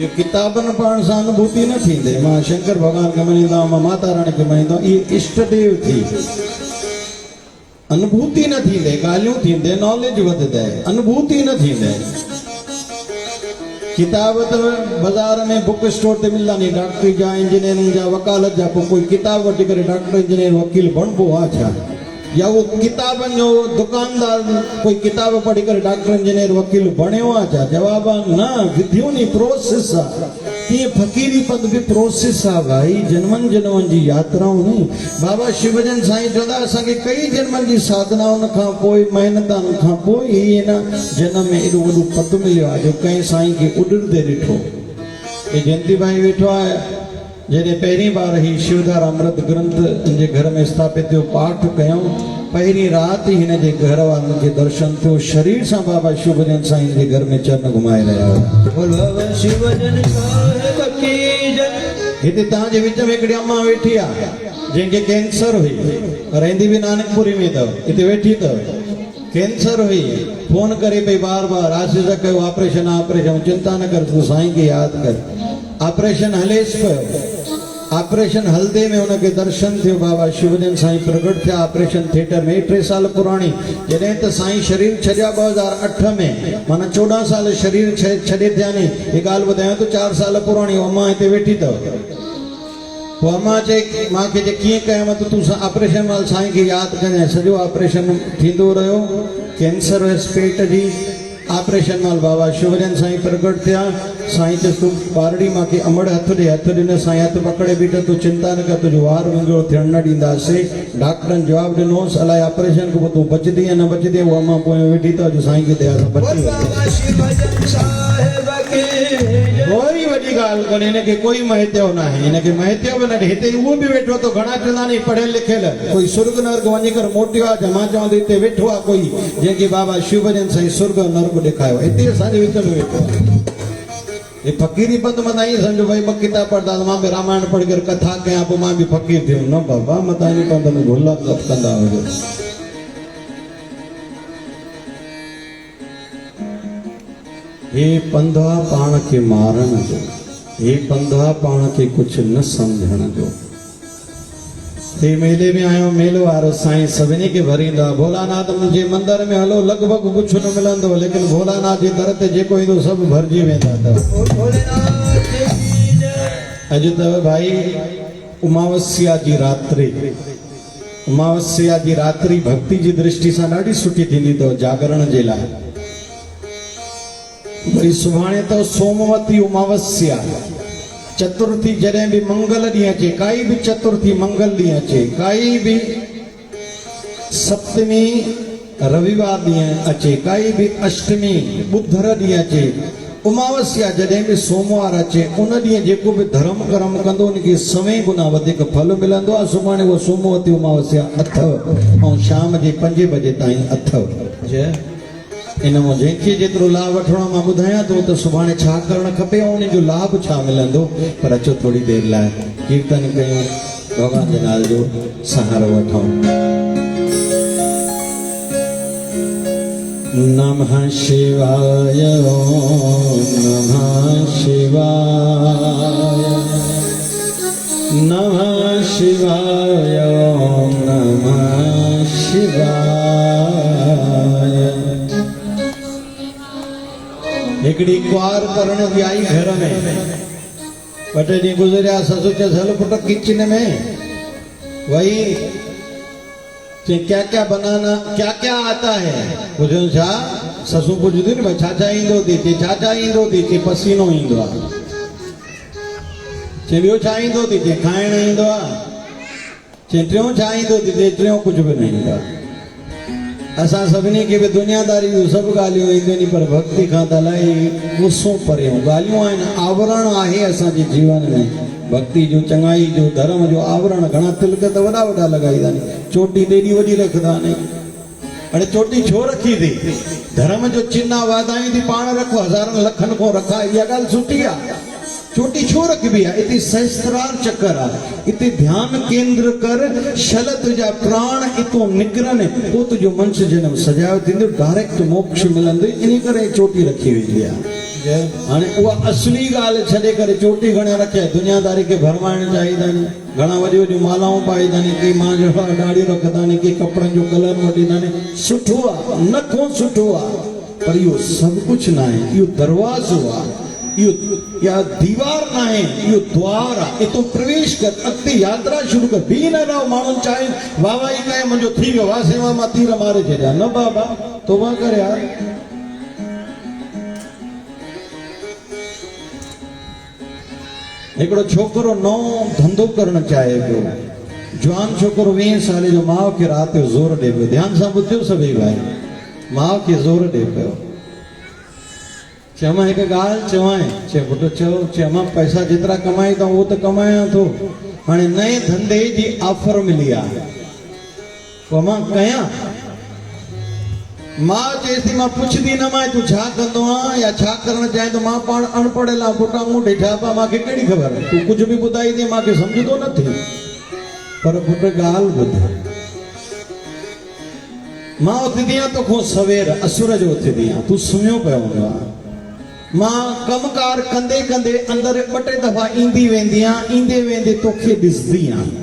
ये किताबन पढ़ण सां अनुभूति न थींदे मां शंकर भगवान के मञींदो मां माता रानी के मञींदो ये इष्ट देव थी अनुभूति न थींदे ॻाल्हियूं थींदे नॉलेज वधंदे अनुभूति न थींदे किताब तो बाजार में बुक स्टोर ते मिलंदा नी डॉक्टरी जा इंजीनियरिंग जा वकालत जा पोइ कोई किताब वठी करे डॉक्टर इंजीनियर वकील बणबो आहे छा या वो किताबनि जो दुकानदार कोई किताब पढ़ी करे डॉक्टर इंजीनियर वकील बणियो आहे छा जवाब आहे न विधियूं नी प्रोसेस आहे तीअं फ़क़ीरी पद बि प्रोसेस आहे भाई जन्मनि जन्मनि जी यात्राऊं नी बाबा शिवजन साईं चवंदा असांखे कई जन्मनि जी साधनाउनि खां पोइ महिनतनि खां पोइ ही न जन्म में एॾो वॾो पद मिलियो आहे जो कंहिं साईं खे उॾंदे ॾिठो हे जयंती भाई वेठो आहे जॾहिं पहिरीं बार ही शिवधारा अमृत ग्रंथ जे घर में स्थापित थियो पाठ कयूं पहिरीं राति हिन जे घर वारनि खे दर्शन थियो शरीर सां बाबा शिवजन साईं जे घर में चरण घुमाए रहिया हुआ शिवजन साहिब की जय हिते तव्हांजे विच में हिकिड़ी अम्मा वेठी आहे जंहिंखे कैंसर हुई रहंदी बि नानकपुरी में अथव हिते वेठी अथव कैंसर हुई फोन करे पई बार बार आशीष कयो ऑपरेशन ऑपरेशन चिंता न कर तूं साईं खे यादि कर ऑपरेशन हलेस पियो ऑपरेशन हलदे में उनके दर्शन थियो बाबा शिवजन साईं प्रगट थिया ऑपरेशन थिएटर में 3 साल पुराणी जॾहिं त साईं शरीर छॾिया 2008 में माना 14 साल शरीर छॾे थिया नी ये ॻाल्हि ॿुधायां तो 4 साल पुराणी अम्मा हिते वेठी अथव पोइ अम्मा चई मूंखे जे कीअं कयां त तूं ऑपरेशन महिल साईं खे यादि कजांइ सॼो ऑपरेशन थींदो रहियो कैंसर हुयसि पेट जी ऑपरेशन महिल बाबा शिवजन साईं प्रगट थिया साईं चयसि तूं ॿारड़ी मूंखे अमड़ हथ ॾे हथ ॾिनो साईं हथ पकड़े बीठो तूं चिंता न कर तुंहिंजो वार विंगड़ो थियण न ॾींदासीं डॉक्टरनि जवाबु ॾिनोसि अलाए ऑपरेशन खां पोइ तूं बचंदी या न बचंदी उहा अम्मा पोइ वेठी अथव जो साईं खे दया सां बची वई वॾी ॻाल्हि गाल कोन्हे इनके कोई महत्व ना है इनके महत्व न हिते वो भी वेठो तो घणा चंदा नहीं पढ़े लिखियल कोई सुर्ग नर्क वञी कर मोटियो आ जमा चवां तो हिते वेठो आ कोई जेके बाबा शिव भजन साईं सुर्ग नर्क ॾेखारियो हिते असांजे विच में वेठो आहे ये फकीरी बंद मनाई समझो भाई मैं किताब पढ़ता तो मां भी रामायण पढ़ कर कथा कया पोइ मां भी फकीर थियो न बाबा मता नहीं पंद में भुला कंदा हुजो हे पंधा पाण के मारण जो हे पंधा पाण के कुछ न समझण जो हे मेले में आयो मेलो वारो साईं सभिनी के भरींदा भोलानाथ मुंहिंजे मंदिर में हलो लगभग कुछ न मिलंदो लेकिन भोलानाथ जे दर ते जेको ईंदो सभु भरिजी वेंदा अॼु त भाई उमावस्या जी रात्रि भक्ति जी दृष्टि सां ॾाढी सुठी थींदी अथव जागरण जे लाइ भई सुभाणे तो सोमवती उमावस्या चतुर्थी जॾहिं भी मंगल ॾींहुं अचे काई भी चतुर्थी मंगल ॾींहुं अचे काई भी सप्तमी रविवार ॾींहुं अचे काई भी अष्टमी बुधर ॾींहुं अचे उमावस्या जॾहिं भी सोमवार अचे उन ॾींहुं जेको भी धर्म कर्म कंदो उनखे समय गुना वधीक फल मिलंदो आहे सुभाणे उहो सोमवती उमावस्या अथव ऐं शाम जे 5 बजे ताईं अथव जय इन में जंहिंखे जेतिरो लाभ वठणो मां ॿुधायां थो त सुभाणे छा करणु खपे ऐं उन जो लाभ छा मिलंदो पर अचो थोड़ी देर लाइ कीर्तन कयूं भॻवान जे नाले जो सहारो वठूं नमः शिवाय नमः शिवाय नमः शिवाय नमः शिवाय हिकड़ी क्वार करण भी आई घर में बटे डी गुजरिया ससु चयसि हलो पुट किचन में वही क्या क्या बनाना क्या क्या आता है पुछो छा ससु पुछदी न भाई छा ईंदो थी छा ईंदो थी पसीनो ईंदो आहे चे ॿियो छा ईंदो थी चे खाइण ईंदो आहे चे टियों छा ईंदो थी टियों कुझु बि न ईंदो आहे असां सभिनी खे बि दुनियादारी जूं सभु ॻाल्हियूं ईंदियूं आहिनि पर भक्ति खां त इलाही गुस्सो परियूं ॻाल्हियूं आहिनि आवरण आहे असांजे जीवन में भक्ति जो चङाई जो धर्म जो आवरण घणा तिलक त वॾा वॾा लॻाईंदा आहिनि चोटी ॾेॾी वॾी रखंदा आहिनि हाणे चोटी छो रखी थी धर्म जो चिन्ह वाधायूं थी पाण रखो हज़ारनि लखनि खां रखा इहा ॻाल्हि सुठी आहे चोटी छो रखबी आहे इते सहस्त्रार चक्कर आहे इते ध्यान केंद्र कर शल तुझा प्राण इतो निकरन पोइ तुंहिंजो मनुष्य जन्म सजायो थींदो डायरेक्ट मोक्ष मिलंदो इन करे चोटी रखी वेंदी आहे हाणे उहा असली ॻाल्हि छॾे करे चोटी घणे रखे दुनियादारी खे भरमाइण चाहींदा आहिनि घणा वॾियूं वॾियूं मालाऊं पाईंदा आहिनि के मां जो ॾाढ़ी रखंदा आहिनि के कपिड़नि जो कलर वठींदा आहिनि सुठो आहे न को सुठो आहे पर इहो सभु कुझु न आहे इहो दरवाज़ो आहे या दीवार ना है यो द्वार आहे इतो प्रवेश कर अॻिते यात्रा शुरू कर बि न रहो माण्हुनि चाहे वाह वाही कयो मुंहिंजो थी वियो वाह सेवा मां तीर मारे छॾिया न बाबा तौबा कर यार हिकिड़ो छोकिरो नओं धंधो करणु चाहे पियो जवान छोकिरो 20 साल जो माउ खे राति जो ज़ोर ॾे पियो ध्यान सां ॿुधियो सभई भाई माउ खे ज़ोर ॾे पियो चयमां हिकु ॻाल्हि चवां चे पुटु चयो मां पैसा जेतिरा कमाई त उहो त कमायां थो हाणे नए धंधे जी ऑफर मिली आहे पोइ मां कयां मां चएसि थी मां पुछंदी न मां तूं छा कंदो आहीं या छा करणु चाहीं त मां पाण अनपढ़ियल आहियां पुटु मूं ॾेठा पिया मूंखे कहिड़ी ख़बर तूं कुझु बि ॿुधाईंदी मूंखे सम्झंदो न थी पर पुटु ॻाल्हि ॿुध मां उथंदी आहियां तोखां सवेर असुर जो उथंदी आहियां तूं सुम्हियो पियो हूंदो आहे मां कमकार कंदे कंदे अंदर 2-3 दफ़ा ईंदी वेंदी आहियां ईंदे वेंदे तोखे ॾिसंदी आहियां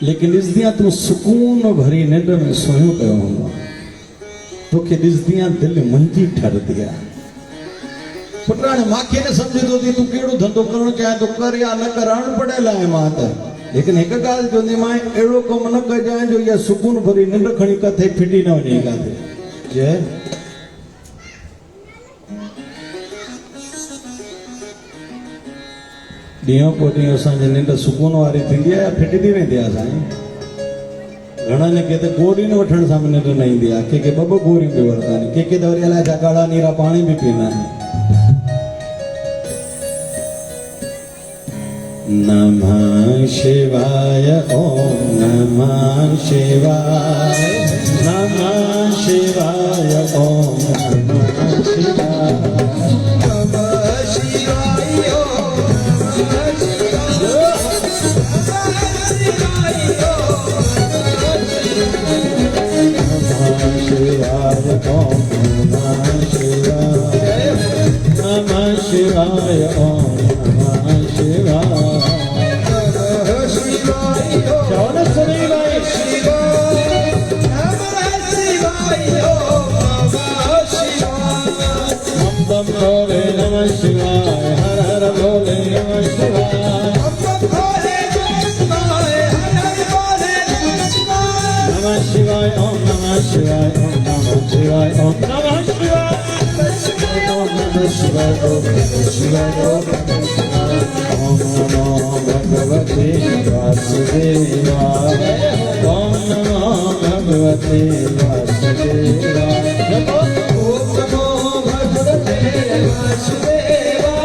लेकिन ॾिसंदी आहियां तूं सुकून भरी निंड में सुम्हियो पियो हूंदो आहे तोखे ॾिसंदी आहियां दिलि मुंहिंजी ठरंदी आहे पुटु हाणे मूंखे न सम्झंदो थी तूं कहिड़ो धंधो करणु चाहे थो कर या न कर अनपढ़ियल आहियां मां त लेकिन हिकु ॻाल्हि चवंदी मां अहिड़ो कमु न कजांइ जो इहा सुकून भरी निंड खणी किथे फिटी न वञे किथे जय ॾींहों पोइ ॾींहुं असांजी निंड सुकून वारी थींदी आहे या फिटंदी वेंदी आहे असांजी घणनि खे त गोरियुनि वठण सां बि निंड न ईंदी आहे कंहिंखे 2 गोरियूं बि वठंदा आहिनि कंहिंखे त वरी अलाए छा काड़ा नीरा पाणी बि पीअंदा आहिनि नमः शिवाय ओम नमः शिवाय नमः शिवाय ओम नमः शिवाय नमः शिवाय ओम नमः शिवाय ओम नमः शिवाय नमः शिवाय ओम नमः शिवाय नमः शिवाय ओम नमः शिवाय नमः शिवाय ओम नमः शिवाय हम बम भोले नमः शिवाय हर हर भोले नमः शिवाय हम बम भोले शिवाय हर हर भोले नमः शिवाय ओम नमः शिवाय ओम नमः शिवाय ओम नमः शिवाय ओम नमः शिवाय ओम नमः शिवाय ओम नमो भगवते वासुदेवाय ओम नमो भगवते वासुदेवाय ओम नमो भगवते वासुदेवाय ओम नमो भगवते वासुदेवाय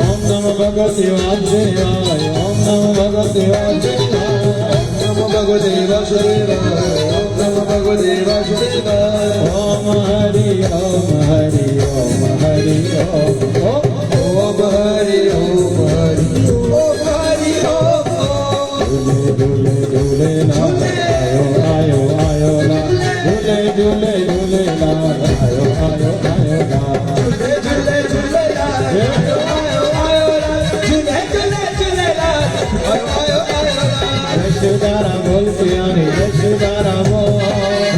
ओम नमो भगवते वासुदेवाय ओम नमो भगवते वासुदेवाय ओम नमो भगवते वासुदेवाय ओम नमो भगवते वासुदेवाय ओम हरि ओम हरि ओम हरि ओम ओम हरि ओम हरि ओम हरि ओम झूले झूले झूले लाल आयो आयो आयो लाल झूले झूले झूले लाल आयो आयो आयो लाल झूले झूले झूले लाल आयो आयो लाल झूले झूले झूले लाल आयो आयो लाल यशोदारा बोल प्यारे यशोदारा बोल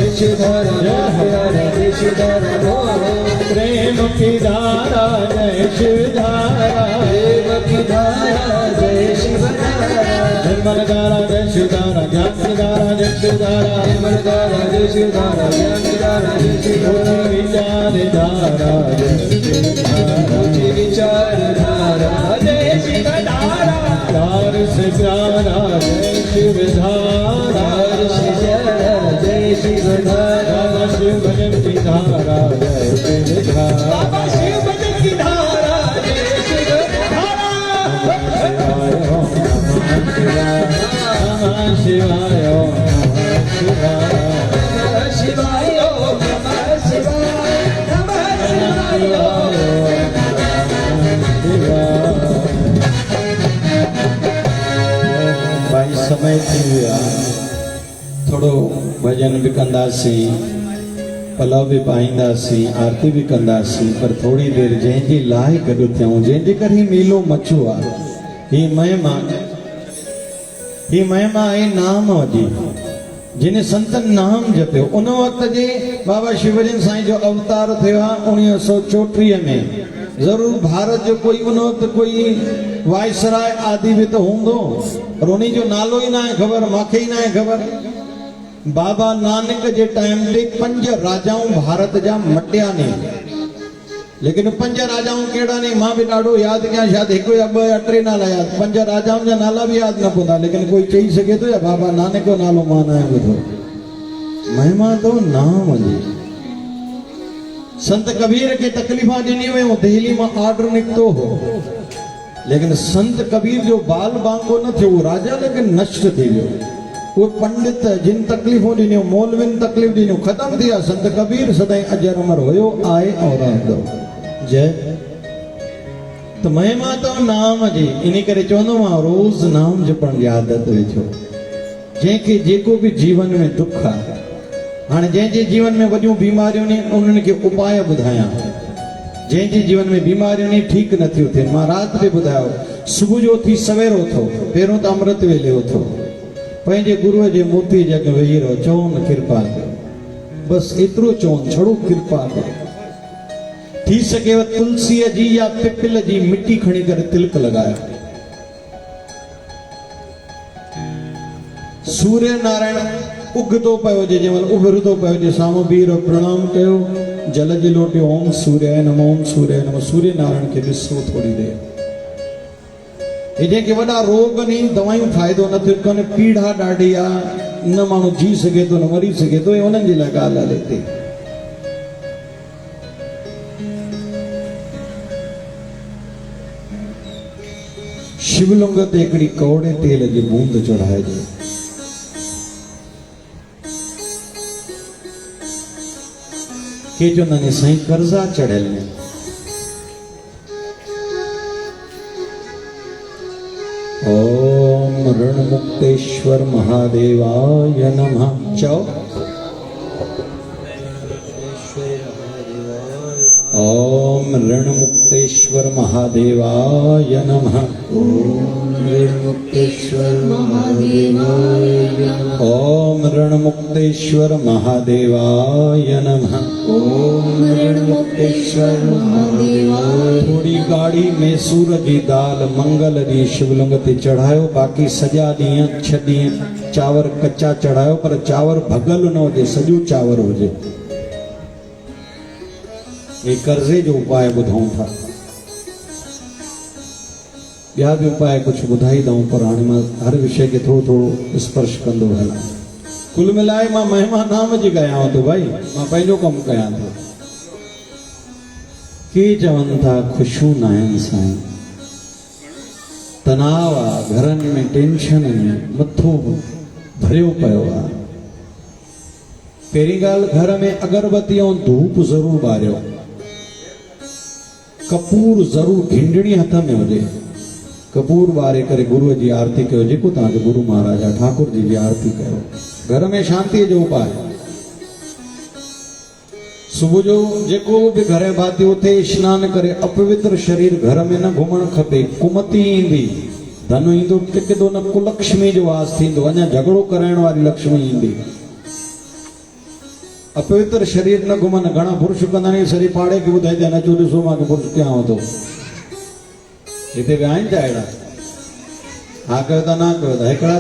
यशोदारा प्यारे यशोदारा बोल प्रेम की धारा जय शिवधारा प्रेम की धारा जय शिवधारा निर्मल धारा जय शिवधारा ज्ञान की धारा जय शिवधारा निर्मल धारा जय शिवधारा ज्ञान की धारा जय शिवधारा विचार धारा जय शिवधारा विचार धारा जय शिवधारा धार से प्यारा जय शिवधारा से प्यारा जय शिवधारा शिव भजन की धारा जय शिवधारा बाबा शिव भजन की धारा जय शिवधारा शिवाय ओम नमः शिवाय नमः शिवाय ओम नमः शिवाय ओम नमः शिवाय नमः शिवाय भाई समय थी विया थोड़ो भजन भी कंदासीं पलव भी पाईंदासीं आरती भी कंदासीं पर थोड़ी देर जंहिंजी लाइ गॾु थियूं जंहिंजे करे ही मेलो मचो आहे ही महिमा आहे नाम जी जिन संतन नाम जपियो उन वक़्त जे बाबा शिवजन साईं जो अवतार थियो आहे 1934 में जरूर भारत जो कोई उन वक़्त कोई वायसराय आदि भी तो हूंदो पर उन जो नालो ही ना आहे ख़बर मूंखे ही ना आहे ख़बर बाबा नानक जे टाइम ते 5 राजाऊं भारत जा मटिया ने लेकिन 5 राजाऊं केड़ा ने मां भी ॾाढो याद कयां शायद हिकु या ॿ या टे नाला याद 5 राजाऊं जा नाला भी याद न पवंदा लेकिन कोई चई सघे तो या बाबा नानक जो नालो मां न ॿुधो महिमा तो नाम जी संत कबीर के तकलीफ़ा ॾिनी हुयूं दिल्ली में ऑर्डर निकतो हो लेकिन संत कबीर जो बाल बांगो न थियो राजा लेकिन नष्ट थी वियो वो पंडित जिन तकलीफ़ों ॾिनियूं मौलविन तकलीफ़ ॾिनियूं ख़त्म थी विया संत कबीर सदाईं अजर अमर हुयो आहे और रहंदो जय तो महिमा तो नाम जी इन करे चवंदो मां रोज़ नाम जपण जी आदत विझो जंहिंखे जेको भी जीवन में दुख आहे हाणे जंहिंजे जीवन में वॾियूं बीमारियूं आहिनि उन्हनि खे उपाय ॿुधायां जंहिंजे जीवन में बीमारियूं आहिनि ठीक न थियूं थियनि मां राति बि ॿुधायो सुबुह जो उथी सवेरो उथो पहिरियों त अमृत वेले उथो पंहिंजे गुरुअ जे मूर्ति जे अॻु वेही रहो चवनि कृपा कयो बस एतिरो चवनि छड़ो कृपा कयो थी सघेव तुलसीअ जी या पिपल जी मिटी खणी करे तिलक लॻायो सूर्य नारायण उगतो पियो हुजे जंहिंमहिल उभरंदो पियो हुजे साम्हूं बीह रहो प्रणाम कयो जल जी लोटी ओम सूर्य नमो ओम सूर्य नमो सूर्य नारायण खे ॾिसो थोड़ी देर जंहिंखे वॾा रोग नहीं दवायूं फ़ाइदो न थियो कनि पीड़ा ॾाढी आहे न माण्हू जी सघे थो न मरी सघे थो उन्हनि जे लाइ ॻाल्हि हले थी शिवलिंग ते हिकिड़ी कौड़े तेल जी बूंद चढ़ाइजे। के चवंदा आहिनि साईं कर्जा चढ़ियल आहिनि। ओम ऋणमुक्तेश्वर महादेवाय नमः। चओ ओम ऋणमुक्तेश्वर महादेवाय नमः। ओम ऋणमुक्तेश्वर महादेवाय नमः। ओम ऋणमुक्तेश्वर महादेवाय नमः। ओम ऋणमुक्तेश्वर महादेवाय। थोड़ी गाड़ी में सूर जी दाल मंगल दी शिवलिंग ते चढ़ायो, बाकी सॼा ॾींहं 6 ॾींहं चावर कच्चा चढ़ायो, पर चावर भगल न हुजे, सॼो चावर हुजे। ये कर्जे जो उपाय ॿुधूं था। ॿिया बि उपाय कुछ ॿुधाईंदऊं, पर हाणे मां हर विषय खे थोरो थोरो स्पर्श कंदो हलां। कुल मिलाए मां महिमा नाम जी कयां थो भाई, मां पंहिंजो कमु कयां थो। के चवनि था ख़ुशियूं न आहिनि साईं, तनाव आहे, घरनि में टेंशन आहिनि, मथो भरियो पियो आहे। पहिरीं ॻाल्हि, घर में अगरबत्ती ऐं धूप ज़रूरु ॿारियो, कपूर ज़रूरु घिंडणी हथ में हुजे। कपूर ॿारे करे गुरूअ जी आरती कयो, जेको तव्हांखे गुरु महाराज आहे ठाकुर जी आरती कयो। घर में शांतीअ जो उपाय। सुबुह जो जेको बि घर भाती उथे स्नान करे, अपवित्र शरीर घर में न घुमणु खपे। कुमती ईंदी, धन ईंदो टिकंदो न, कुलक्ष्मी जो वास थींदो, अञा झगड़ो कराइण वारी लक्ष्मी ईंदी। अपवित्र शरीर न घुमनि। घणा पुरुष कंदा आहिनि, सॼे पाड़े खे ॿुधाईंदा आहिनि, अचो ॾिसो मां पुरुष कयां थो। हिते विया आहिनि छा अहिड़ा? हा कयो था, न कयो था, हिकिड़ा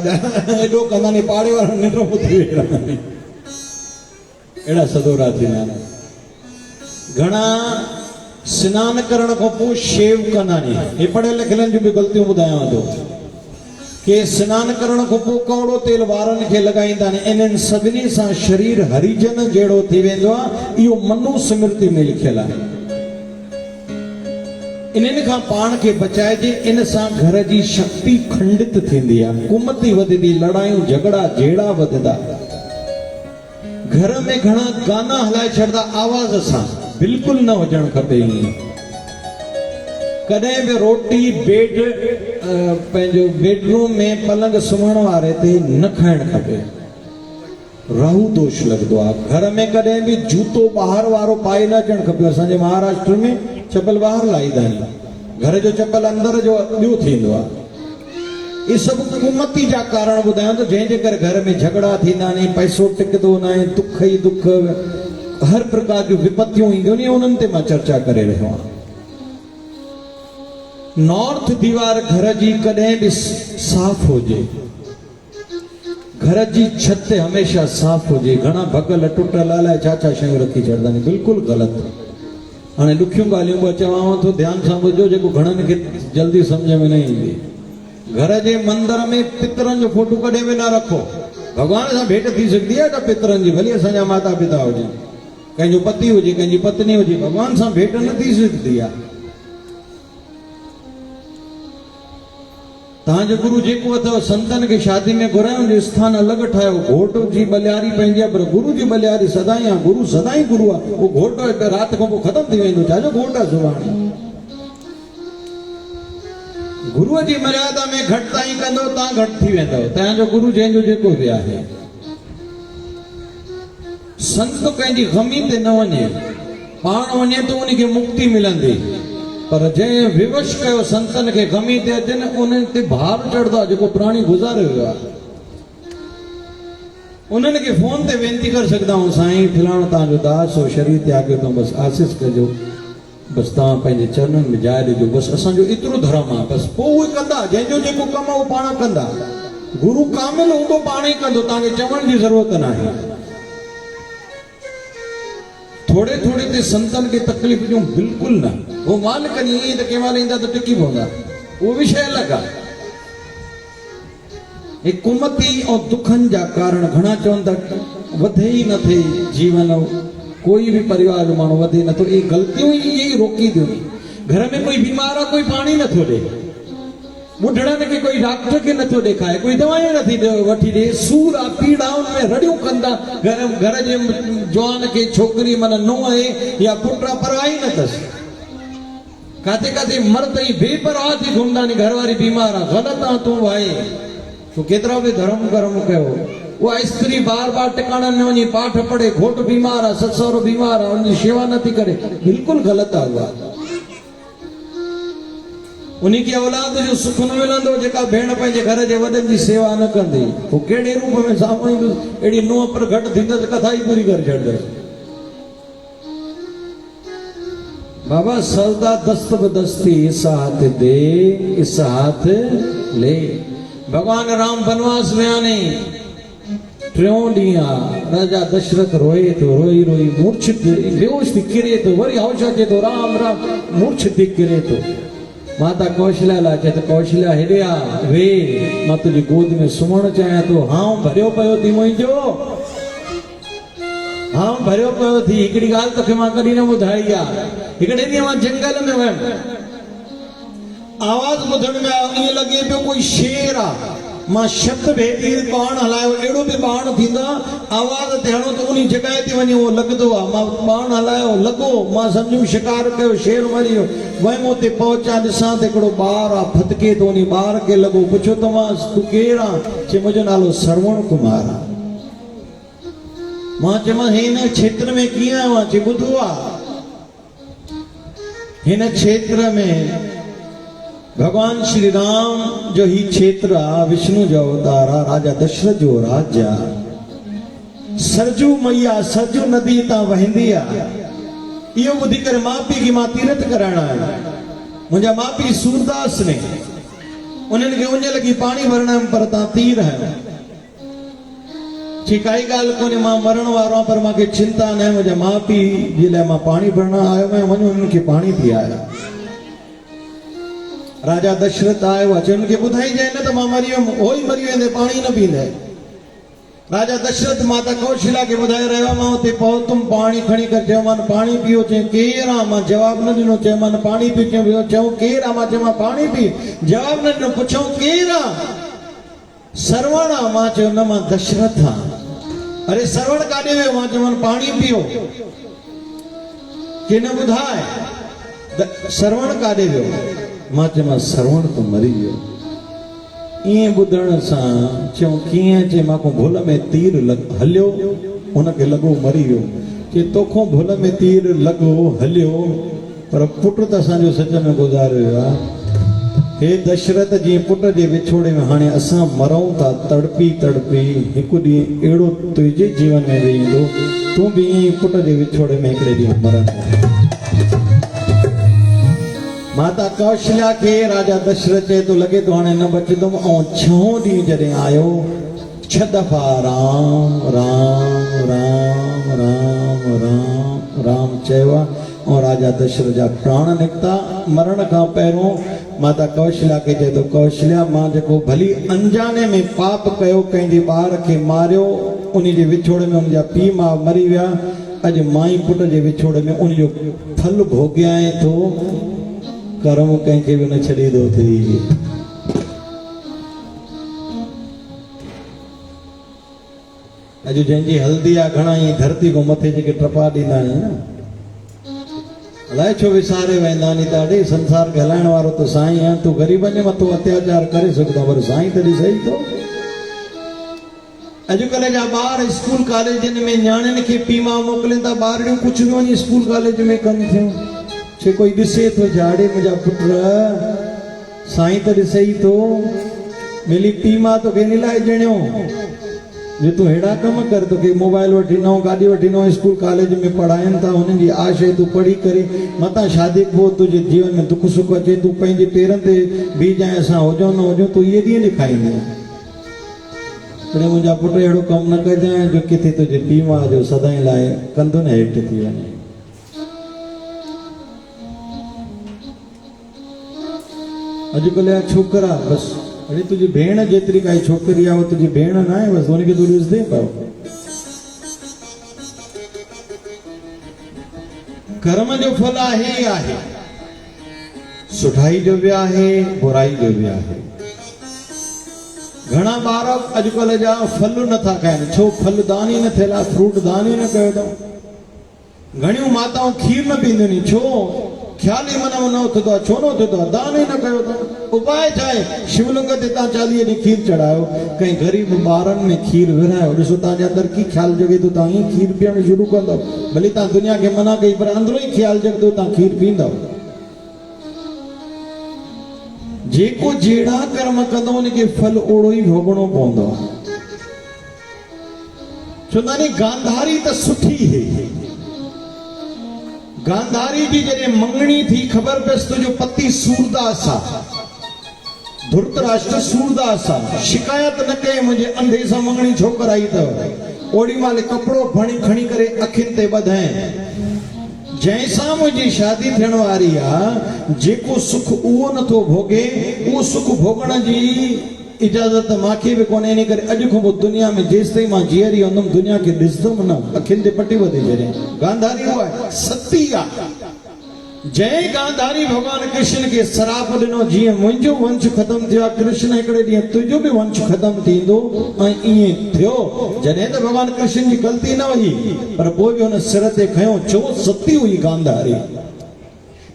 एॾो कंदा आहिनि, पाड़े वारा निंड पुथी वेठा आहिनि, अहिड़ा सदोरा थींदा आहिनि। घणा सनानु करण खां पोइ शेव कंदा आहिनि। हे पढ़ियल लिखियलनि जूं बि ग़लतियूं ॿुधायांव थो। के सनानु करण खां पोइ कौड़ो तेल वारनि खे लॻाईंदा आहिनि। इन्हनि सभिनी सां शरीर हरिजन जहिड़ो थी वेंदो आहे। इहो मनु स्मृति में लिखियलु आहे। इन्हनि खां पाण खे बचाइजे। इन सां घर जी शक्ति खंडित थींदी आहे, कुमती वधंदी, लड़ायूं झगड़ा जहिड़ा वधंदा। घर में घणा गाना हलाए छॾंदा आवाज़ सां, बिल्कुलु न हुजणु खपे। कॾहिं बि रोटी पंहिंजो बेडरूम में पलंग सुम्हण वारे ते न खाइणु खपे, राहु दोष लॻंदो आहे। घर में कॾहिं बि जूतो ॿाहिरि वारो पाए न अचणु खपे। असांजे महाराष्ट्र में चपल ॿाहिरि लाहींदा आहिनि, घर जो चपल अंदर जो ॿियो थींदो आहे। ये सभु कुमती जा कारण ॿुधायां थो, जंहिंजे करे घर में झगड़ा थींदा आहिनि, पैसो टिकंदो न आहे, दुख ई दुख, हर प्रकार जूं विपत्तियूं ईंदियूं आहिनि। उन्हनि ते मां चर्चा करे रहियो आहियां। नॉर्थ दीवार घर जी कॾहिं बि साफ़ हुजे, घर जी छत हमेशा साफ़ हुजे। घणा भगल टुटल अलाए छा छा शयूं रखी छॾंदा आहिनि, बिल्कुलु ग़लति। हाणे ॾुखियूं ॻाल्हियूं बि चवांव थो, ध्यानु सां ॿुधो, जेको घणनि खे जल्दी सम्झ में न ईंदी। घर जे मंदर में पितरनि जो फोटो कॾहिं बि न रखो। भॻवान सां भेंट थी सघंदी आहे त पितरनि जी, भली असांजा माता पिता हुजनि, कंहिंजो पति हुजे, कंहिंजी पत्नी हुजे, भॻवान सां भेंट न थी सघंदी आहे। तव्हांजो गुरु जेको अथव, संतनि खे शादी में घुरायो, जो स्थान अलॻि ठाहियो। घोट जी बलियारी पंहिंजी आहे, पर गुरु जी बलियारी सदाई आहे। गुरु सदाई गुरु आहे। उहो घोट राति खां पोइ ख़तमु थी वेंदो, छाजो घोट आहे सुभाणे। गुरुअ जी मर्यादा में घटिताई कंदो, तव्हां घटि थी वेंदव। तव्हांजो गुरु जंहिंजो जेको बि आहे। संत कंहिंजी गमी ते न वञे, पाण वञे त उनखे मुक्ति मिलंदी। पर जंहिं विवश कयो संतनि खे गमी ते अचनि, उन्हनि ते भार चढ़ंदो आहे, जेको प्राणी गुज़ारे वियो आहे। उन्हनि खे फोन ते वेनती करे सघंदा आहियूं, साईं फिलाणो तव्हांजो दास हो, शरीर त्यागे थो, बसि आसीस कजो, बसि तव्हां पंहिंजे चरणनि में जाइ ॾिजो, बसि असांजो एतिरो धर्म आहे। बसि पोइ उहे कंदा, जंहिंजो जेको कमु आहे उहो पाण कंदा। गुरु कामिल हूंदो, पाण ई कंदो, तव्हांखे चवण जी ज़रूरत न आहे। थोड़े थोड़े ते संतनि खे तकलीफ़ ॾियूं, बिल्कुलु न। वो मालिकनि ईअं त कंहिं महिल ईंदा त टिकी पवंदा, उहो विषय अलॻि आहे। हे कुमती ऐं दुखनि जा कारण घणा चवनि था वधे ई न थिए जीवन, कोई भी परिवार जो माण्हू वधे नथो। ये ग़लतियूं ई इहे ई रोकी थियूं। घर में कोई बीमार आहे कोई पाणी नथो ॾे, ॿुढड़नि खे कोई डॉक्टर खे नथो ॾेखारे, कोई दवायूं नथी वठी ॾे, सूर आहे पीड़ा उनमें रड़ियूं कंदा। घर जे जवान खे छोकिरी माना नुंहुं आहे या पुट आहे परवाह ई न अथसि, काथे काथे मर्द ई बेपरवाह थी घुमंदा आहिनि, घर वारी बीमार आहे, ग़लति आहे तूं भाई, तूं केतिरा बि धर्म कर्म कयो। उहा स्त्री बार बार टिकाणनि में वञी पाठ पढ़े, घोट बीमार आहे, ससु सहुरो बीमार आहे, उनजी शेवा नथी करे, बिल्कुलु ग़लति आहे उहा। उन्हीं खे औलाद जो सुख न मिलंदो जेका भेण पंहिंजे घर जे वॾनि जी सेवा न कंदी, पोइ कहिड़े रूप में साम्हूं ईंदुसि, अहिड़ी नुंहुं पर घटि थींदसि कथा ई पूरी करे छॾंदसि। बाबा सौदा दस्त बदस्ती इस हाथ दे इस हाथ ले। भगवान राम वनवास विया ने, टियों ॾींहुं राजा दशरथ रोए थो, रोई रोई मूर्छित बेहोश थी किरे थो, वरी होश अचे थो, राम राम मूर्छित थी किरे थो। माता कौशल्या लाइ चए त कौशल्या हेॾे आ वे, मां तुंहिंजी गोद में सुम्हणु चाहियां थो। हां भरियो पियो थी मुंहिंजो, हां भरियो पियो थी। हिकिड़ी ॻाल्हि तोखे मां कॾहिं न ॿुधाई आहे, हिकिड़े ॾींहुं मां जंगल में वियुमि, आवाज़ ॿुधण में आयो, ईअं लॻे पियो कोई शेर आहे। मां छत भेटी बाण हलायो, अहिड़ो बि बाण थींदो आहे, आवाज़ ते हणो त उन जॻह ते वञी उहो लॻंदो आहे। मां बाण हलायो, लॻो, मां सम्झुमि शिकार कयो, शेर मरी वियो। वयमि उते पहुचा, ॾिसां त हिकिड़ो ॿार आहे, फतके थो, उन ॿार खे लॻो, पुछो त मां तूं केरु आहे? चए मुंहिंजो नालो श्रवण कुमार आहे। मां चयोमांसि हिन क्षेत्र में कीअं आयो आहे? चए ॿुधो आहे हिन क्षेत्र में भगवान श्री राम जो ही क्षेत्र आहे, विष्णु जो अवतार आहे, राजा दशरथ जो राज्य आहे। सरजू मैया सरजू नदी हितां वहंदी आहे। इहो ॿुधी करे माउ पीउ खे मां तीरथ कराइण आयो। मुंहिंजा माउ पीउ सूरदास ने, उन्हनि खे उञ लॻी पाणी भरण आयुमि, पर तव्हां तीर आहियो। चई काई ॻाल्हि कोन्हे, मां मरण वारो आहियां, पर मूंखे चिंता न आहे। मुंहिंजा माउ पीउ जे लाइ मां पाणी भरण आयो आहियां, वञो उन्हनि खे पाणी पीआरियो। राजा दशरथ आयो आहे, उनखे ॿुधाइजांइ न त मां मरी वियुमि, हो ई मरी वेंदे, पाणी न पींदे। राजा दशरथ माता कौशल्या खे ॿुधाए रहियो आहे, मां हुते पहुतुमि, पाणी खणी करे चयोमांनि पाणी पीओ। चई केरु आहे? मां जवाबु न ॾिनो। चयोमांनि पाणी पी। चऊं केरु आहे? मां चयोमांनि पाणी पी। जवाबु न ॾिनो। पुछऊं केरु आहे? श्रवण आहे। मां चयो न, मां दशरथ आहियां। अरे श्रवण काॾे वियो? मां चयोमांनि पाणी पीओ। के न ॿुधाए श्रवण काॾे वियो? मां चयोमांसि श्रवण तो मरी वियो। ईअं ॿुधण सां चऊं कीअं? चए मां भुल में तीर हलियो, हुनखे लॻो मरी वियो। चए तोखां भुल में तीर लॻो हलियो, पर पुट त असांजो सच में गुज़ारियो आहे। हे दशरथ, जीअं पुट जे विछोड़े में हाणे असां मरूं था तड़पी तड़पी, हिकु ॾींहुं अहिड़ो तुंहिंजे जीवन में बि ईंदो, तूं बि ईअं पुट जे विछोड़े में हिकिड़े ॾींहुं मरंदो। माता कौशल्या खे राजा दशरथ चए तो लॻे तो हाणे न बचंदुमि। ऐं 6 ॾींहं जॾहिं आयो, 6 दफ़ा राम राम राम राम राम राम चयो आहे, ऐं राजा दशरथ जा प्राण निकिता। मरण खां पहिरियों माता कौशल्या खे चए तो कौशल्या, मां जेको भली अंजाने में पाप कयो, कंहिंजे ॿार खे मारियो, उन जे विछोड़े में उनजा पीउ माउ मरी विया, अॼु माई पुट जे विछोड़े में उनजो फल भोॻियां थो। कर्म कंहिंखे बि न छॾींदो थी। अॼु जंहिंजी हल्दी आहे, घणा ई धरती को मथे जेके टपा ॾींदा आहिनि न, अलाए छो विसारे वेंदा आहिनि। ॾाढे संसार खे हलाइण वारो त साईं आहे। तूं ग़रीबनि जे मथां अत्याचार करे सघंदो, पर साईं तॾहिं सही थो। अॼुकल्ह जा ॿार स्कूल कॉलेजनि में न्याणियुनि खे पीउ माउ मोकिलीनि था, ॿारड़ियूं कुझु बि वञी स्कूल कॉलेज में कनि थियूं। छे कोई ॾिसे थो, झाड़े मुंहिंजा पुट, साईं त ॾिसे ई थो। मिली पीउ माउ तोखे इन लाइ ॼणियो जो तूं अहिड़ा कम कर, तोखे मोबाइल वठी ॾिनो, गाॾी वठी ॾिनो, स्कूल कॉलेज में पढ़ाइनि था, हुननि जी आश आहे तूं पढ़ी करे मतां शादी पोइ तुंहिंजे जीवन में दुख सुख अचे, तूं पंहिंजे पेरनि ते बीहजांइ, असां हुजूं न हुजूं, तूं इहे ॾींहं ॾेखारींदे। पर मुंहिंजा पुट अहिड़ो कमु न कजांइ जो किथे तुंहिंजे पीउ माउ जो सदाईं लाइ कंधु न हेठि थी वञे। अॼुकल्ह जा छोकिरा बसि, अरे तुंहिंजी भेण जेतिरी काई छोकिरी आहे, तुंहिंजी भेण न आहे, बसि हुनखे तूं ॾिसंदे पियो। कर्म जो फल आहे ई आहे। सुठाई जो विया है बुराई जो विया है। घणा ॿार अॼुकल्ह जा फल नथा खाइनि, छो फल दान ई न थियल आहे, फ्रूट दान ई न कयो अथऊं। घणियूं माताऊं खीर न पींदियूं आहिनि, छो ख्याल ई मन में न उथंदो आहे, छो न उथंदो आहे, दान ई न कयो अथऊं। उपाय छा आहे? शिवलिंग ते तव्हां 40 ॾींहं खीर चढ़ायो, कंहिं ग़रीब ॿारनि में खीर विरहायो, ॾिसो तव्हांजे अंदरि की ख़्यालु जॻे थो, तव्हां ईअं खीर पीअणु शुरू कंदव। भले तव्हां दुनिया खे मना कई पर अंदरो ई ख़्यालु जॻंदो, तव्हां खीर पींदव। जेको जहिड़ा कर्म कंदो उनखे फल ओड़ो ई भोगणो पवंदो आहे। चवंदा आहिनि गांधारी त सुठी है। गांधारी जी जॾहिं मंगणी थी, ख़बर पयसि तुंहिंजो पति सूरदास आहे, धृतराष्ट्र सूरदास आहे, शिकायत न कई मुंहिंजे अंधे सां मंगणी छो कराई अथव। ओड़ी महिल कपिड़ो खणी करे अखियुनि ते ॿधाए, जैसा मुझी शादी थियण वारी आहे, जेको सुख उहो नथो भोगे, उहो सुख भोगण जी इजाज़त मांखे बि कोन्हे। इन करे अॼु खां पोइ दुनिया में जेसि ताईं मां जीअरी हूंदुमि दुनिया खे ॾिसंदुमि न, अखियुनि ते पटी ॿधी छॾे। गांधारी उहा आहे, सती आहे। जंहिं गांधारी भॻवान कृष्ण खे सराप ॾिनो, जीअं मुंहिंजो वंश ख़तमु थियो आहे, कृष्ण हिकिड़े ॾींहुं तुंहिंजो बि वंश ख़तमु थींदो, ऐं ईअं थियो। जॾहिं त भॻवान कृष्ण जी ग़लती न हुई, पर पोइ बि हुन सिर ते खयो, छो सती हुई गांधारी।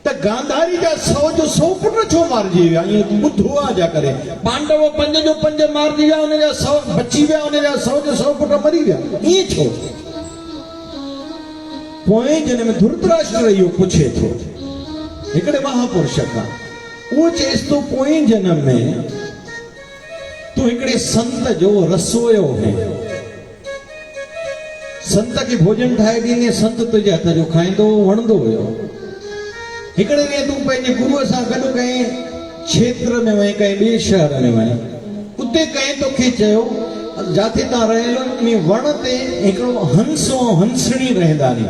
त गांधारी जा 100 जो 100 पुट छो मारिजी विया? ईअं ॿुधो आहे जा करे पांडव 5 जो 5 मारिजी विया, हुन जा 100 बची विया, हुन जा 100 जो 100 पुट मरी विया। ईअं छो? पोइ जन्म में धृतराष्ट्र इहो पुछे थो हिकिड़े महापुरुष खां, उहो चएसि थो पोइ जन्म में तूं हिकिड़े संत जो रसोयो है, संत खे भोजन ठाहे ॾींदे, संत तुंहिंजे हथ जो खाईंदो, वणंदो हुयो। हिकिड़े ॾींहुं तूं पंहिंजे गुरूअ सां गॾु कंहिं क्षेत्र में वहीं, कंहिं ॿिए शहर में वहीं, उते कंहिं तोखे चयो जिथे तव्हां रहियल इन वण ते हिकिड़ो हंस ऐं हंसणी रहंदा आहिनि।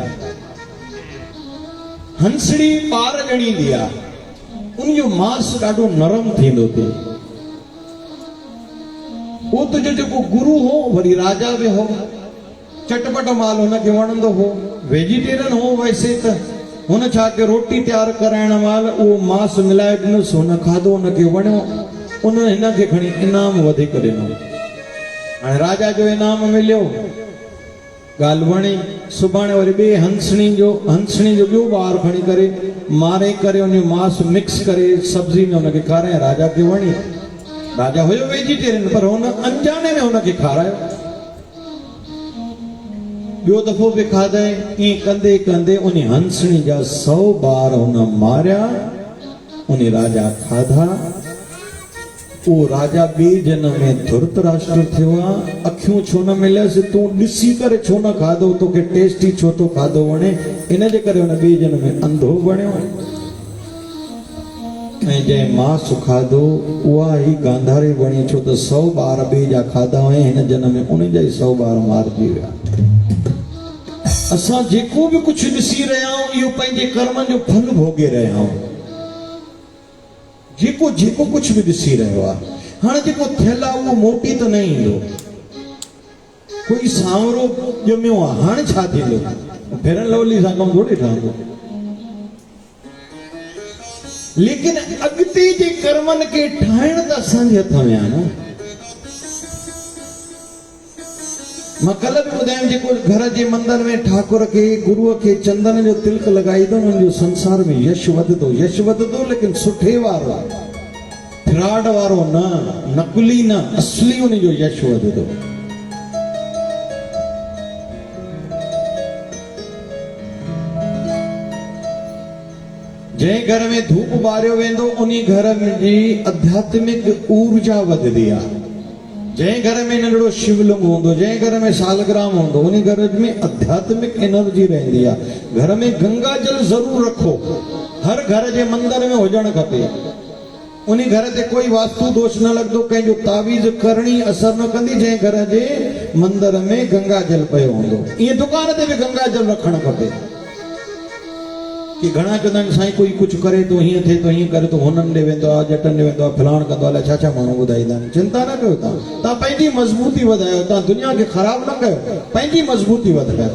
हंसड़ी पार ॼणींदी आहे, उनजो मांस ॾाढो नरम थींदो थिए। उहो तुंहिंजो जेको गुरू हो वरी राजा बि हो, चटपट माल हुनखे वणंदो हो, वेजिटेरियन हो वैसे त। हुन छा कयो, रोटी तयारु कराइण महिल उहो मांस मिलाए ॾिनोसि, हुन खाधो, हुनखे वणियो, उन हिनखे खणी इनाम वधीक ॾिनो। हाणे राजा जो इनाम मिलियो, ॻाल्हि वणी, सुभाणे वरी ॿिए हंसणी जो ॿियो ॿार खणी करे मारे करे उन मांस मिक्स करे सब्जी में हुनखे खाराए, राजा खे वणी। राजा हुयो वेजिटेरियन, पर हुन अनजाने में हुनखे खारायो। ॿियो दफ़ो बि खाधई। ईअं कंदे कंदे उन हंसणी जा 100 ॿार हुन मारिया, उन राजा खाधा। उहो राजा ॿिए जनम में धृतराष्ट्र थियो आहे। अखियूं छो न मिलियसि? तूं ॾिसी करे छो न खाधो? तोखे टेस्टी छो थो खाधो वणे? इन जे करे हुन ॿिए जनम में अंधो बणियो। ऐं जंहिं मांस खाधो उहा ई गांधारी बणी, छो त 100 ॿार ॿिए जा खाधा हुआ, हिन जनम में उन जा ई 100 ॿार मारिजी विया। असां जेको बि कुझु ॾिसी रहिया आहियूं, इहो पंहिंजे कर्मनि जो फल भोगे रहिया आहियूं। जेको जेको कुछ भी ॾिसी रहियो आहे, हाणे जेको थियल आहे उहो मोटी त न ईंदो। कोई सांवरो ॼमियो आहे, हाणे छा थींदो? फेरन लवली सां कमु थोड़ी ठहंदो। लेकिन अॻिते जे कर्मनि खे ठाहिण त असांजे हथ में आहे न। मां कल्ह बि ॿुधायमि, जेको घर जे मंदर में ठाकुर खे गुरूअ खे चंदन जो तिलक लॻाईंदो, हुनजो संसार में यश वधंदो, लेकिन सुठे वारो, फ्रॉड वारो न, नकली न, असली हुनजो यश वधंदो। जंहिं घर में धूप ॿारियो वेंदो, उन घर जी आध्यात्मिक ऊर्जा वधंदी आहे। जंहिं घर में नंढड़ो शिवलिंग हूंदो, जंहिं घर में सालग्राम हूंदो, उन घर में आध्यात्मिक एनर्जी रहंदी आहे। घर में गंगा जल जरूर रखो, हर घर जे मंदिर में हुजणु खपे। उन घर ते कोई वास्तु दोष न लॻंदो, कंहिंजो तावीज़ करणी असर न कंदी जंहिं घर जे मंदिर में गंगा जल पियो हूंदो। ईअं दुकान ते बि गंगा जल रखणु खपे। कि घणा चवंदा आहिनि साईं कोई कुझु करे थो, हीअं थिए थो, हीअं करे थो, हुननि ॾे वेंदो आहे, जटनि ॾे वेंदो आहे, फलाण कंदो आहे, छा छा माण्हू ॿुधाईंदा आहिनि। चिंता न कयो, तव्हां पंहिंजी मज़बूती वधायो, तव्हां दुनिया खे ख़राब न कयो, पंहिंजी मज़बूती वधायो।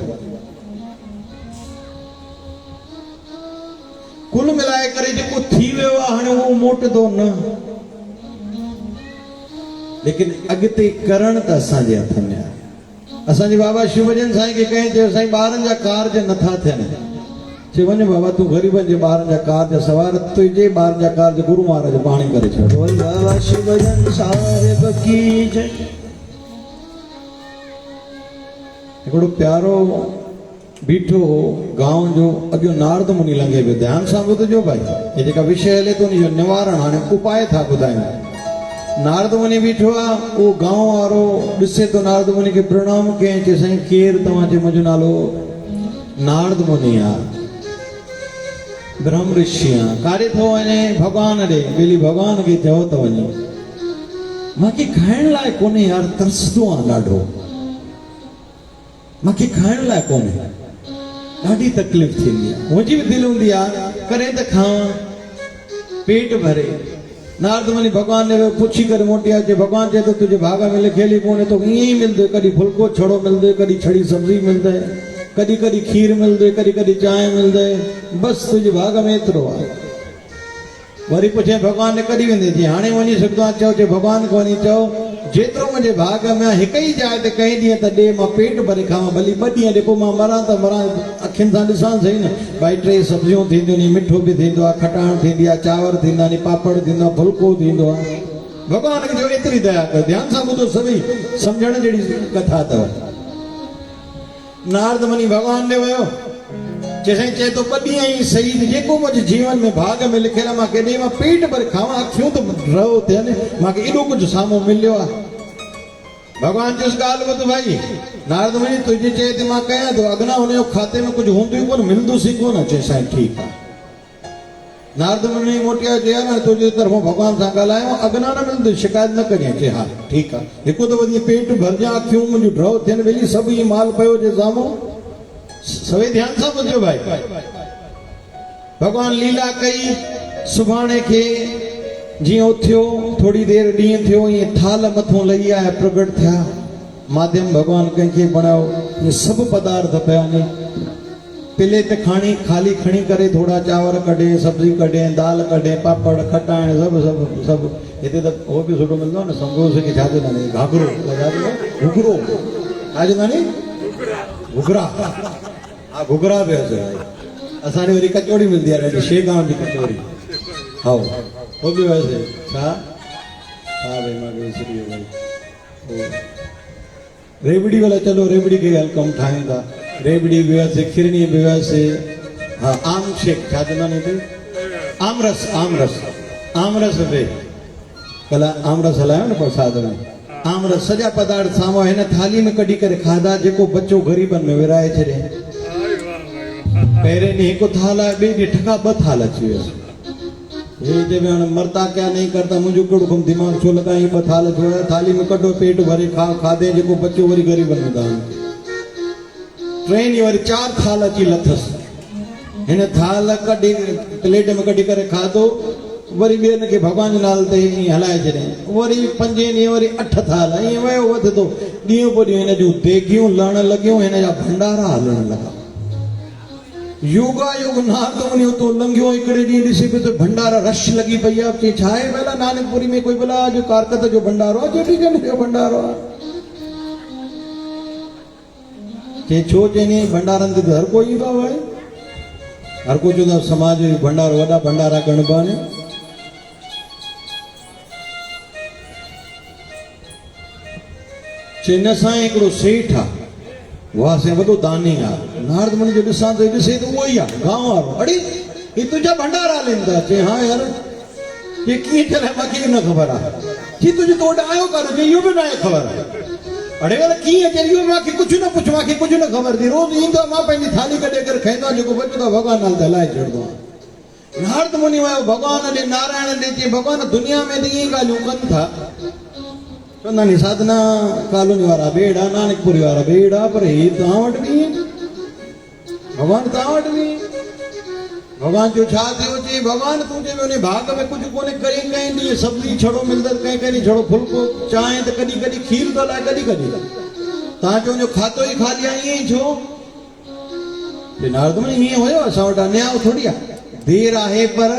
कुल मिलाए करे जेको थी वियो आहे हाणे उहो मोटंदो न, लेकिन अॻिते करण त असांजे हथ में आहे। असांजे बाबा शिवजन साईं खे कंहिं चयो साईं ॿारनि जा कार्ज नथा थियनि, चई वञ बाबा तूं ग़रीबनि जे ॿारनि जा कार्ज सवार तुंहिंजे ॿारनि जा कार्ज गुरु महाराज पाण ई करे छॾ। बोल बाबा शिवजन साहिब की जय। हिकिड़ो प्यारो बीठो गांव जो अॻियो नारद मुनि लंघे पियो, ध्यान सां ॿुधजो भाई, हे जेका विषय हले थो उनजो निवारण हाणे उपाय था ॿुधायूं। नारद मुनि बीठो आहे, उहो गांव वारो ॾिसे थो नारद मुनि खे प्रणाम कयईं, चई साईं केरु तव्हां? चई मुंहिंजो नालो नारद मुनि आहे, ब्रह्म ऋषि आहे। काॾे थो वञे? भॻवान ॾे। ॿेली भॻवान खे चओ त वञे, मूंखे खाइण लाइ कोन्हे यार, तरसंदो आहे ॾाढो, मूंखे खाइण लाइ कोन्हे, ॾाढी तकलीफ़ थींदी आहे, मुंहिंजी बि दिलि हूंदी आहे करे त खावां, पेट भरे। नारद मुनि भॻवान ने पुछी करे मोटी अचे, भॻवान चए थो तुंहिंजे भाग में लिखियल ई कोन्हे, तो ईअं ई मिलंदो, कॾहिं फुल्को छड़ो मिलंदो, कॾहिं छड़ी सब्जी मिलंदे, कॾहिं कॾहिं खीर मिलंदे, कॾहिं कॾहिं चांहि मिलंदे, बसि तुंहिंजे भाग में एतिरो आहे। वरी पुछे भॻवान ने कॾहिं वेंदे? जी हाणे वञी सघंदो आहे? चओ, जे भॻवान खे वञी चओ जेतिरो मुंहिंजे भाग में आहे हिक ई जाइ ते कंहिं ॾींहं त ॾे, मां पेट भरे खावां, भली 2 ॾींहं ॾे, पोइ मां मरां त मरां, अखियुनि सां ॾिसां सही न। भाई 3 सब्जियूं थींदियूं नी, मिठो बि थींदो आहे, खटाइण थींदी आहे, चांवर थींदा नी, पापड़ थींदो आहे, फुल्को थींदो आहे। भॻवान खे जो एतिरी दया कयो, ध्यान सां ॿुधो, सभई सम्झण जहिड़ी कथा अथव। नारद मुनि भॻवान ॾे वियो, चई चए थो 2 ॾींहं ई सही, जेको मुंहिंजे जीवन में भाग में लिखियल आहे मां केॾे मां पेट भरे खावां, अखियूं त रहो थियनि, मूंखे एॾो कुझु साम्हूं मिलियो आहे। भॻवान चयुसि ॻाल्हि ॿुध भाई, नारद मुनि तुंहिंजी चए ते मां कयां थो, अॻिना हुनजो खाते में कुझु हूंदो ई कोन, मिलंदुसि ई कोन। चई साईं ठीकु आहे। नारद मुनि मोटिया चयो न तुंहिंजे तरफ़ां भॻवान सां ॻाल्हायो, अॻिना न मिलंदो, शिकायत न कजांइ। चई हा ठीकु आहे, हिकु त वरी पेट भरिजां, अखियूं मुंहिंजूं ड्रव थियनि, वेली सभु ई माल पियो जे साम्हूं। सभई ध्यान सां ॿुधो भाई, भॻवान लीला कई। सुभाणे खे जीअं उथियो, थोड़ी देरि ॾींहुं थियो, ईअं थाल मथां लही आया, प्रगट थिया, माध्यम भॻवान कंहिंखे बणायो, इहे सभु पदार्थ पिया आहिनि, प्लेट खणी खाली खणी करे थोड़ा चांवर कढे, सब्जी कढे, दाल कढे, पापड़ खटाइण, सभु सभु सभु। हिते त उहो बि सुठो मिलंदो आहे न, समोसे खे छा चवंदा आहिनि, घाघरो, घुघरो, छा चवंदा आहिनि, घुघरा, हा घुघरा बि असांजी वरी कचौड़ी मिलंदी आहे ॾाढी, शेगांव जी कचौड़ी, हा वो भी वैसे छा, हाँ भाई मां विसरी वियो भाई, रेबड़ी वाला, चलो रेबड़ी के हल कम ठाहियूं था, रेबड़ी भी वैसे, खिरनी भी वैसे, हाँ आम शेक छा चवंदा आहिनि हिते, आमरस, आमरस, आमरस बि कल्ह आमरस हलायो न प्रसाद में, आमरस सॼा पदार्थ साम्हूं हिन थाली में कढी करे खाधा, जेको बचो ग़रीबनि में विराए छॾे। पहिरें ॾींहुं हिकु थाल आहे, ॿिए ॾींहुं ठका 2 थाल अची वियसि। ये जब मरता क्या नहीं करता, मुझे कड़ो कम दिमाग छो लगा, ये 2 थाल छो, थाली में कढो, पेट भरे खाधे, जेको बचो वरी ग़रीबनि में दान। 3 ॾींहं वरी 4 थाल अची लथसि, हिन थाल कढी प्लेट में कढी करे खाधो, वरी ॿियनि खे भॻवान जे नाले ते ईअं हलाए छॾियईं, वरी 5 ॾींहं वरी 8 थाल, ईअं वियो वधंदो, ॾींहं पोइ ॾींहुं हिन जूं देगियूं लहण लॻियूं, हिन जा भंडारा हलण लॻा। योगा योग नारद मुनि उतो लंघियो, हिकिड़े ॾींहुं ॾिसे पियो त भंडारा रश लॻी पई आहे। चई छा आहे भला नानकपुरी में कोई भला अॼु कारकत जो भंडारो आहे, चेटीचंड जो भंडारो आहे? चई छो? चईं भंडारनि ते त हर कोई ईंदो आहे, हर कोई चवंदो आहे समाज जो भंडारो, वॾा भंडारा गणबा आहिनि। चई न साईं हिकिड़ो सेठ आहे, वाह से वॾो दानी आहे। नारद मुनि जो ॾिसां त ॾिसे त उहो ई आहे गांव वारो। अड़े ही तुंहिंजा भंडारा हलनि था? चई हा यार। ये कीअं थियल आहे? मूंखे न ख़बर आहे। चई तुंहिंजो तो वटि आयो कान? चई इहो बि न आहे ख़बर आहे। अड़े वाला कीअं? चई इहो मूंखे कुझु न पुछ, मूंखे कुझु न ख़बर थी, रोज़ ईंदो आहे, मां पंहिंजी थाली कढे करे खाईंदो आहियां, जेको बचंदो आहे भॻवान नाले ते हलाए छॾींदो आहे। नारद मुनि वियो भॻवान ॾे, नारायण ॾे, चई भॻवान दुनिया में त ईअं ॻाल्हियूं कनि था, चवंदा नी साधना कॉलोनी वारा बेड़ा, नानकपुरी वारा बेड़ा, पर हे तव्हां वटि बि भॻवान, तव्हां वटि बि भॻवान जो छा थियो? चई भॻवान तूं चए उन भाग में कुझु कोन्हे, कंहिं कंहिं ॾींहुं सब्जी छड़ो मिलंदो, कंहिं कंहिं ॾींहुं छड़ो फुल्को, चांहि त कॾहिं कॾहिं खीर थो हलाए, कॾहिं कॾहिं तव्हां चओ खातो ई खाली आहे, ईअं ई छो? नारद मुनि ईअं हुयो, असां वटि अन्याय थोरी आहे, देर आहे पर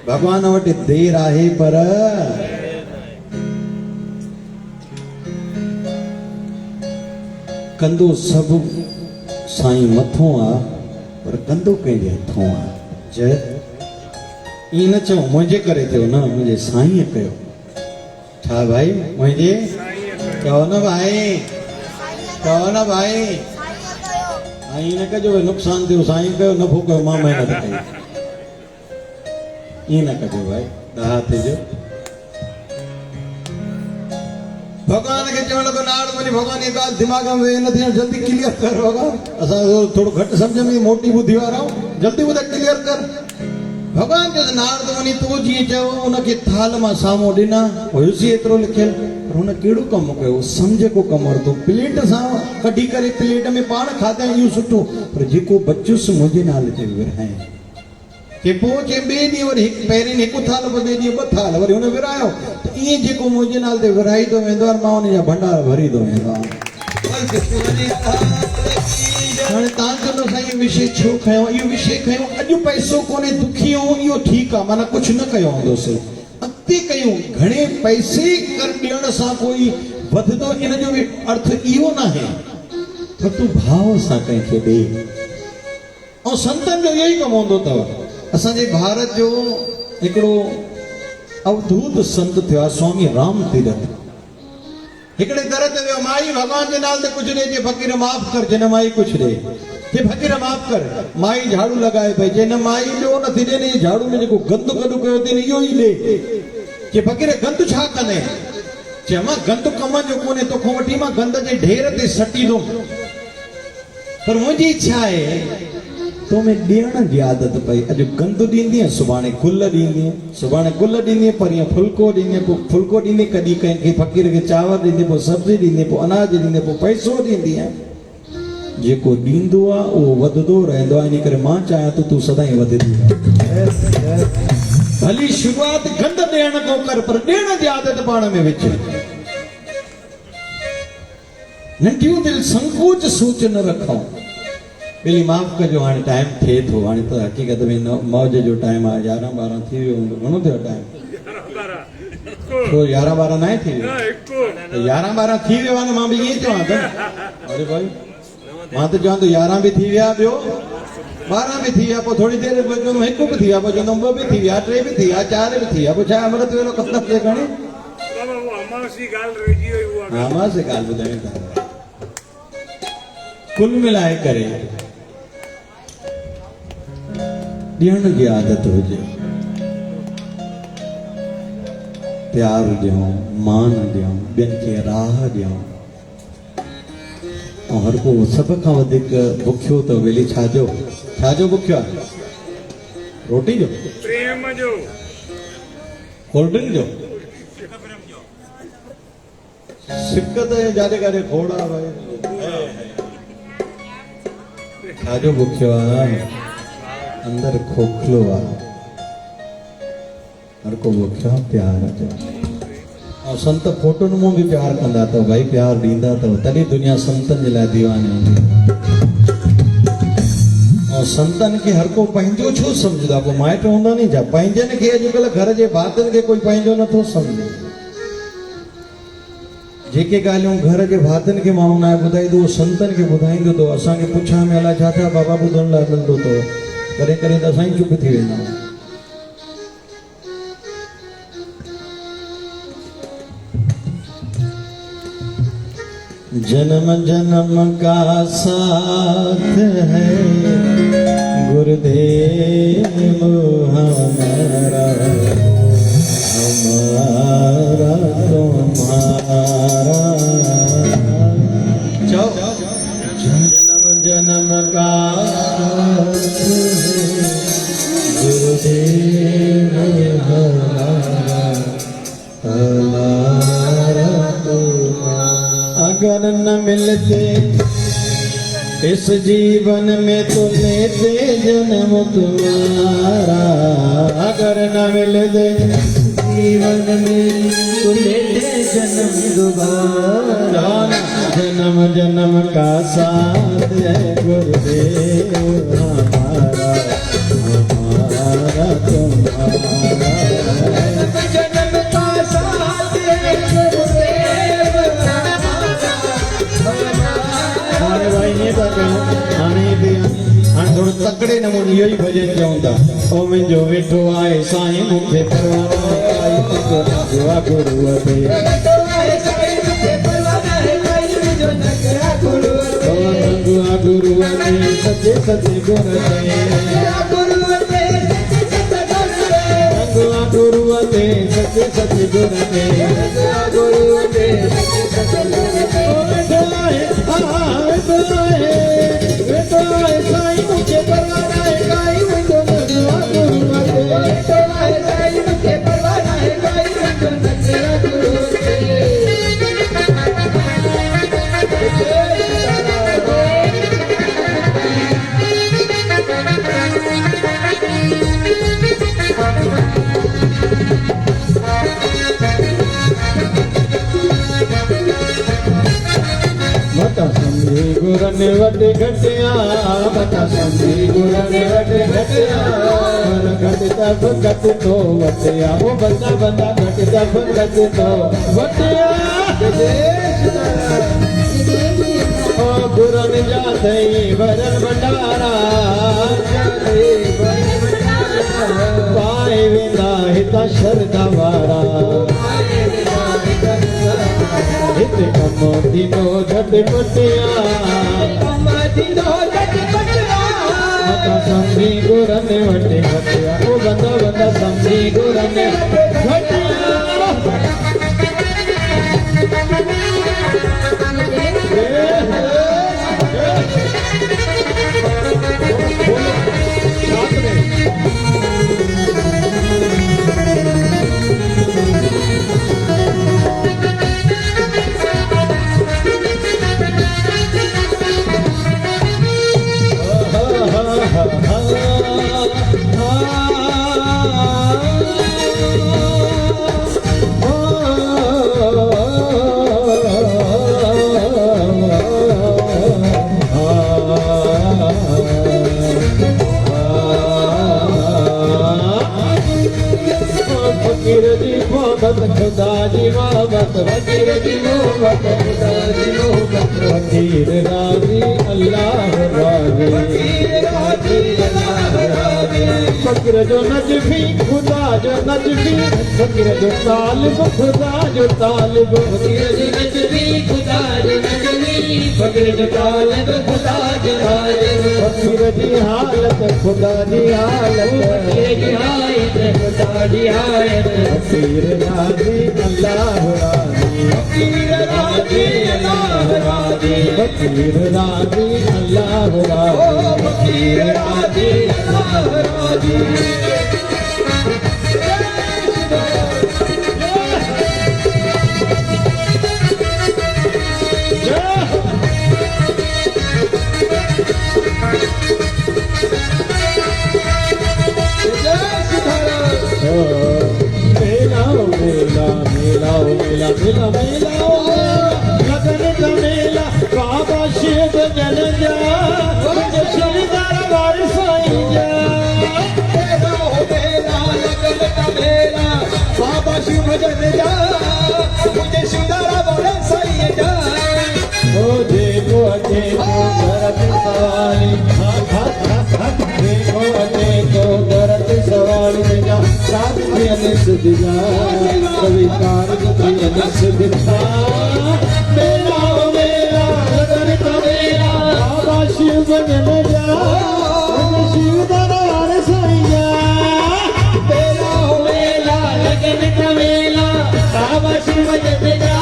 भगवान वटि देर आहे पर कंदो सब साईं मथों आ पर कंदो कंहिंजे हथों आ। जय ईअं न चओ मुंहिंजे करे थियो न, मुंहिंजे साईं कयो। छा भाई मुंहिंजे चओ न भाई, चओ न भाई। ईअं न कजो नुक़सान थियो साईं कयो, नफ़ो कयो मां महिनत कई। ईअं न कजो भाई, ॾहा थिजो। भगवान खे चवण लॻो नारद मुनि भगवान जी ॻाल्हि दिमाग़ में वेह नथी, जल्दी क्लियर कर भगवान। असां थोरो घटि सम्झ में मोटी ॿुधी वारा आहियूं, जल्दी ॿुधाए क्लियर कर। भगवान चयो नारद मुनि तूं जीअं चयो उनखे थाल मां साम्हूं ॾिना, हुयुसि एतिरो लिखियलु, पर हुन कहिड़ो कमु कयो, सम्झ को कमु वरितो। प्लेट सां कढी करे प्लेट में पाण खाधई इहो सुठो, पर जेको बचियुसि मुंहिंजे नाले ते विरहाई। के पोइ चे ॿिए ॾींहुं वरी पहिरें हिकु थाल ॿिए ॾींहुं ॿ थाल वरी हुन विरायो, त ईअं जेको मुंहिंजे नाले ते विराईंदो वेंदो आहे मां हुनजा भंडार भरींदो वेंदो आहियां। हाणे तव्हां चवंदो साईं विषय छो खयो, इहो विषय खयो अॼु पैसो कोन्हे दुखी हो इहो ठीकु आहे, माना कुझु न कयो हूंदोसि, अॻिते कयूं। घणे पैसे कर ॾियण सां कोई वधंदो, इन जो बि अर्थ इहो न आहे, पर तूं भाव सां कंहिंखे ॾे। ऐं संतनि जो इहो ई कमु हूंदो अथव। असांजे भारत जो हिकिड़ो अवधूत संत थियो आहे स्वामी राम तीरथ। हिकिड़े दर ते वियो, माई भगवान जे नाले ते कुझु ॾे, जे फ़क़ीर माफ़ कर, जे न माई कुझु ॾे, जे फ़क़ीर माफ़ कर। माई झाड़ू लॻाए पई, जे न माई ॿियो नथी ॾे, न झाड़ू में जेको गंद कढो कयो अथई इहो ई ॾे। जे फ़क़ीर गंद छा कंदे, चयो मां गंद कम जो कोन्हे, तोखां वठी मां गंद जे ढेर ते सटींदुमि, पर मुंहिंजी इच्छा आहे तो में ॾियण जी आदत पई। अॼु गंद ॾींदी, सुभाणे गुल ॾींदी, सुभाणे गुल ॾींदी, परीहं फुल्को ॾींदी, पोइ फुल्को ॾींदी, कॾहिं कंहिंखे फ़क़ीर खे चांवर ॾींदी, पोइ सब्जी ॾींदी, पोइ अनाज ॾींदी, पोइ पैसो ॾींदी। जेको ॾींदो आहे उहो वधंदो रहंदो आहे, इन करे मां चाहियां थो तूं सदाईं वधंदी रह। भली शुरूआत गंद ॾियण खां कर, पर ॾियण जी आदत पाण में विझ। नंढियूं दिलि संकोच सोच न रखूं। बिली माफ़ कजो, हाणे टाइम थिए थो, हाणे त हक़ीक़त में मौज जो टाइम आहे। 11-12 थी वियो हूंदो, घणो थियो टाइम? 11-12 न थी वियो, 11-12 थी वियो आहे न। मां बि ईअं चवां थो, अरे भाई मां त चवां थो 11 बि थी विया, ॿियो 12 बि थी विया, पोइ थोरी देरि हिकु बि थी विया, पोइ चवंदुमि 2 बि थी विया, 3 बि थी विया, 4 बि थी विया, पोइ छा अमृत वेलो कतल थिए खणी। हा मां से ॻाल्हि ॿुधायूं था। कुल मिलाए करे ॾियण जी आदत हुजे, प्यार ॾियूं, मान ॾियूं, ॿियनि खे राह ॾियूं। ऐं हर को सभ खां वधीक बुखियो त वेली छाजो बुखियो आहे? रोटी जो, प्रेम जो, कोल्ड ड्रिंक जो, सिकत जाॾे काॾे खोड़ा भाई। छाजो बुखियो आहे? अंदर खोखलो आहे। हर को बुखियो आहे प्यार जो। ऐं संत फोटुनि मां बि प्यार कंदा अथव भाई, प्यार ॾींदा अथव, तॾहिं दुनिया संतनि जे लाइ दीवानी हूंदी। ऐं संतनि खे हर को पंहिंजो छो सम्झंदा? पोइ माइट हूंदा नी छा? पंहिंजनि खे अॼुकल्ह घर जे भातियुनि खे कोई पंहिंजो नथो सम्झे। जेके ॻाल्हियूं घर जे भातियुनि खे माण्हू न ॿुधाईंदो, उहो संतनि खे ॿुधाईंदो अथव। असांखे पुछण में अलाए छा छा बाबा ॿुधण लाइ मिलंदो अथव, कॾहिं कॾहिं त असां ई चुप थी वेंदा आहियूं। जन्म जन्म का साथ है गुरुदेव हमारा, हमारा तुम्हारा। जन्म जन्म का साथ है गुरुदेव हमारा, हमारा तुम्हारा। अगर न मिलते इस जीवन में तो लेते जन्म तुम्हारा। अगर न मिलते जीवन में तो लेते जन्म दोबारा। जन्म जन्म का साथ है गुरुदेव हमारा, हमारा तुम्हारा। इहो ई भजन चवंदा ओ मुंहिंजो वेठो आहे साईं मूंखे परवाह काई मुंहिंजो नगवा गुरूअ ते नगवा गुरूअ ते सचे सचे गुण ते नगवा गुरूअ ते सचे सचे गुण ते साईं मूंखे परवाह काई मुंहिंजो नगवा गुरूअ बता समझी गुरन वट घटिया बता समझी गुरन वट घटिया पर घट तब घट तो वटिया वो बंदा बंदा घट तब घट तो वटिया ओ गुरन जा थई वरन भंडारा पाए वेंदा हिता शरदा वारा हिते कम दिनो झट पटिया मता समझी गुरन वटे घटिया ओ बंदा बंदा समझी गुरन घटिया फकीर जी मोहब्बत खुदा जी मोहब्बत फकीर जी मोहब्बत खुदा जी मोहब्बत फकीर राजी अल्लाह राजी फकीर जो नजफी खुदा जो नजफी फकीर जो तालिब खुदा जो तालिब फकीर जो नजफी खुदा जो नजफी फकीर जो तालिब खुदा जो तालिब फकीर जी हालत खुदा जी हालत फकीर जी हालत खुदा जी हालत फकीर राजी अल्लाह राजी फकीर राजी अल्लाह राजी फकीर राजी अल्लाह राजी फकीर राजी अल्लाह राजी मेला मेला मेला मेला मेला मेला लगन का मेला बाबा शिव जन जा श्री दरबार साईं जा मेला लगन का मेला बाबा शिव जन जा मुझे शिव दरबार साईं जा ओ देखो अचे तो करत सवारी देखो अचे तो करत सवारी जा साथ में अनस दिया कवि कारज में अनस दिखा मेला मेला लगन का मेला बाबा शिव जन जा शिव दरबार साईं जा मेला मेला लगन का मेला बाबा शिव जन जा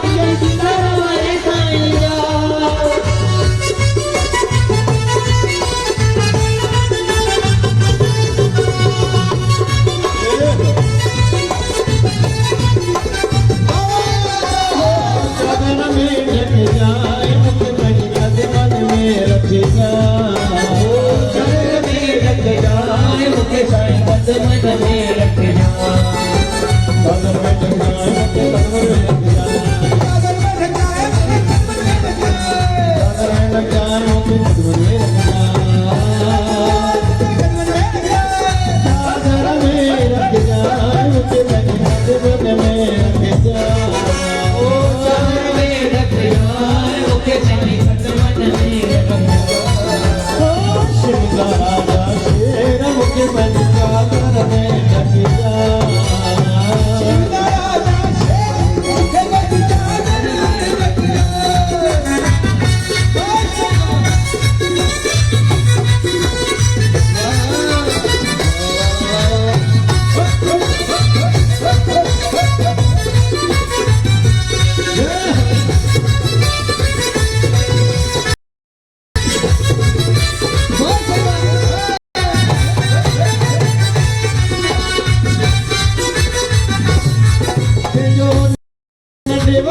शिव दरबार साईं जा मन में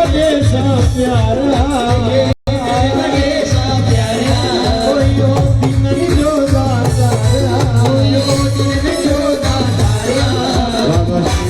वजे सा प्यारा कोई और नहीं जो दाता बाबा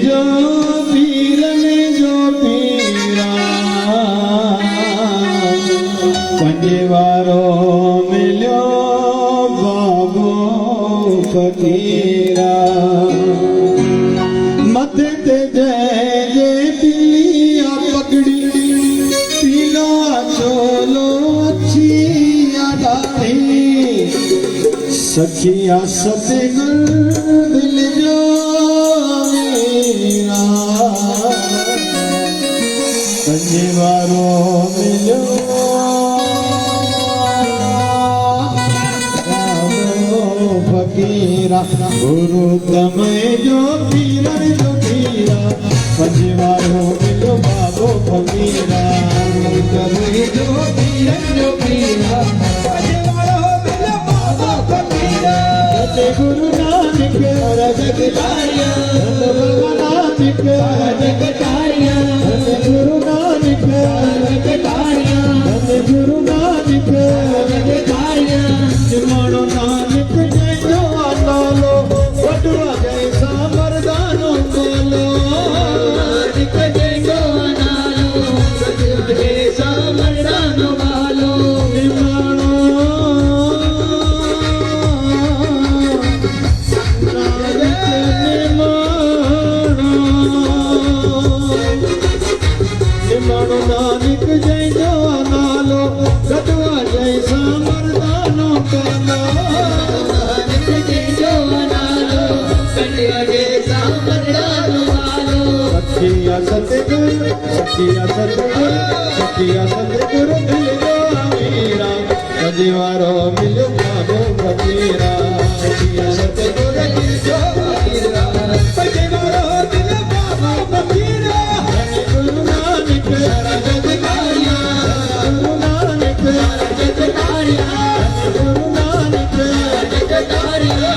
जो पीर में जो पीरा पंजे वारों में सखिया सतगुर दिल जो मेरा पंजवारो मिलो फकीरा गुरु तमय जो पीरन जो पीरा पंजवारो मिलो बाबो फकीरा तमय जो पीरन जो पीरा पंजवारो मिलो बाबो फकीरा गुरु नानक जगतारिया नानक जगतारिया गुरु नानक जगतारिया गुरु नानक जगतारिया जमानो नानक जय जो लालो वडवा जैसा मर्दानो बोलो नानक जय जो लालो वडवा जैसा मर्दानो बोलो जमानो नानक जय जो नालो गदवा जैसा मर्दानो बोलो नानक जय जो नालो गदवा जैसा मर्दानो बोलो सखिया सतगुरु सखिया सतगुरु सखिया सतगुरु दिल जो मेरा पंजवारो मिलो बाबो फकीरा सखिया सतगुरु दिल जो मेरा पंजवारो दिल बाबो फकीरा गुरु नानक जगतारिया गुरु नानक जगतारिया गुरु नानक जगतारिया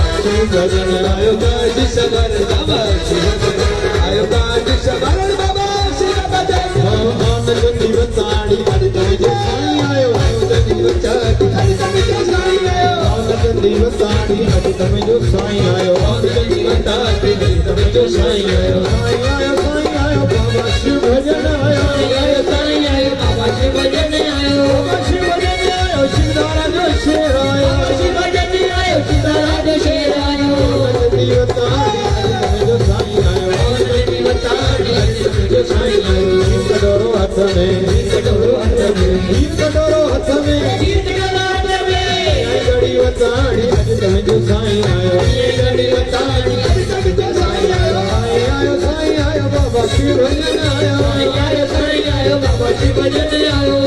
आयो काज सवर बाबा आयो काज सवर बाबा दिवताड़ी हरि तमे जो साई आयो दिवचाड़ी हरि तमे जो साई आयो दिवताड़ी हरि तमे जो साई आयो दिवताड़ी हरि तमे जो साई आयो साई आयो बाबा शिव भजन आयो साई आयो बाबा शिव भजन आयो बाबा शिव भजन आयो शिवदारा जो शेर आयो शिव भजन आयो शिवदारा जो शेर आयो दिवताड़ी हरि तमे जो साई आयो दिवताड़ी हरि तमे जो साई आयो कटोरो हाथ में कटोरो हाथ में कटोरो हाथ में गड़ी बताड़ी हरि तमे जो साई आयो गड़ी बताड़ी हरि तमे जो साई आयो आयो साई आयो बाबा शिव भजन आयो आयो साई आयो बाबा शिव भजन आयो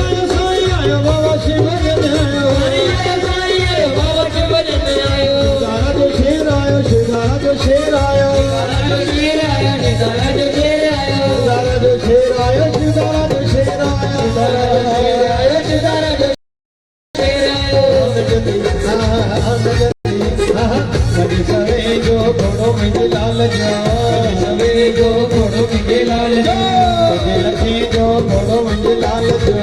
आयो साई आयो बाबा शिव भजन आयो आयो साई आयो बाबा शिव भजन आयो सारा जो शेर आयो शिवदारा जो शेर आयो सारा जो शेर आयो सारा जो शेर आयो सारा जो शेर आयो शिवदारा जो शेर आयो सारा जो शेर आयो शिवदारा जो सवे जो घोड़ो में लाल जो सवे जो घोड़ो में लाल जो लखी जो घोड़ो में लाल जो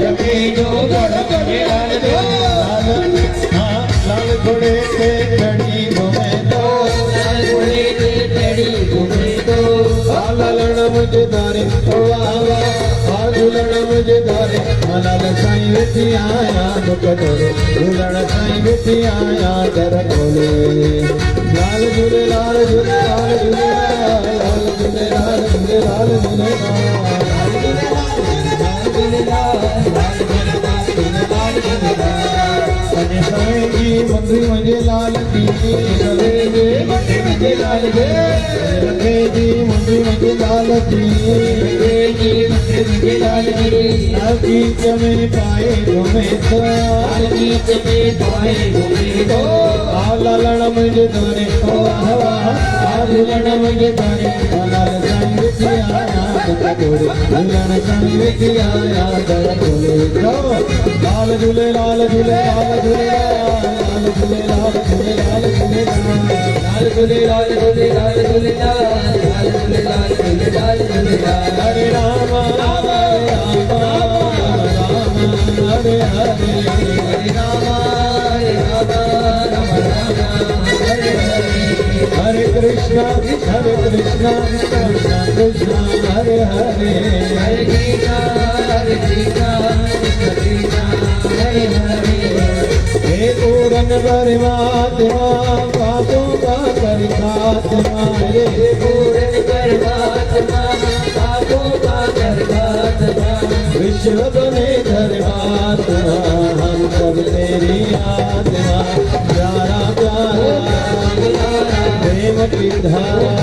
लखी जो घोड़ो में लाल जो लाल घोड़े पे चढ़ी घूमे तो लाल घोड़े पे चढ़ी घूमे तो लालण मुझे धारे तो आवा झूलण मुझे धारे मलाल साईं वेठी आया कटोरो झूलण साईं वेठी आया दर खोले लाल झूले लाल झूले लाल झूले लाल झूले लाल झूले लाल झूले साईं जी मंदिर मुझे लाल की सवेरे मंदिर मुझे लाल रखे जी मंदिर मुझे लाल की मुझे लाल की चमे पाए घूमे तो की चमे पाए घूमे तो लालण मुझे तारे ओ वाह लालण मुझे तारे लाल संग किया याद तोरे लालण संग किया याद तोरे लाल झूले लाल झूले लाल झूले लाल झूले लाल झूले लाल झूले लाल झूले लाल झूले लाल झूले लाल झूले लाल झूले लाल झूले हरे राम राम राम राम हरे हरे हरे राम हरे कृष्णा कृष्णा कृष्णा कृष्णा हरे हरे हरे कृष्णा कृष्णा कृष्णा हरे हरे हे पूरन परमात्मा पापों का करतात्मा हे पूरन परमात्मा पापों का करतात्मा विश्व बने धर्मात्मा हम सब तेरी आत्मा प्यारा प्यारा प्रेम की धारा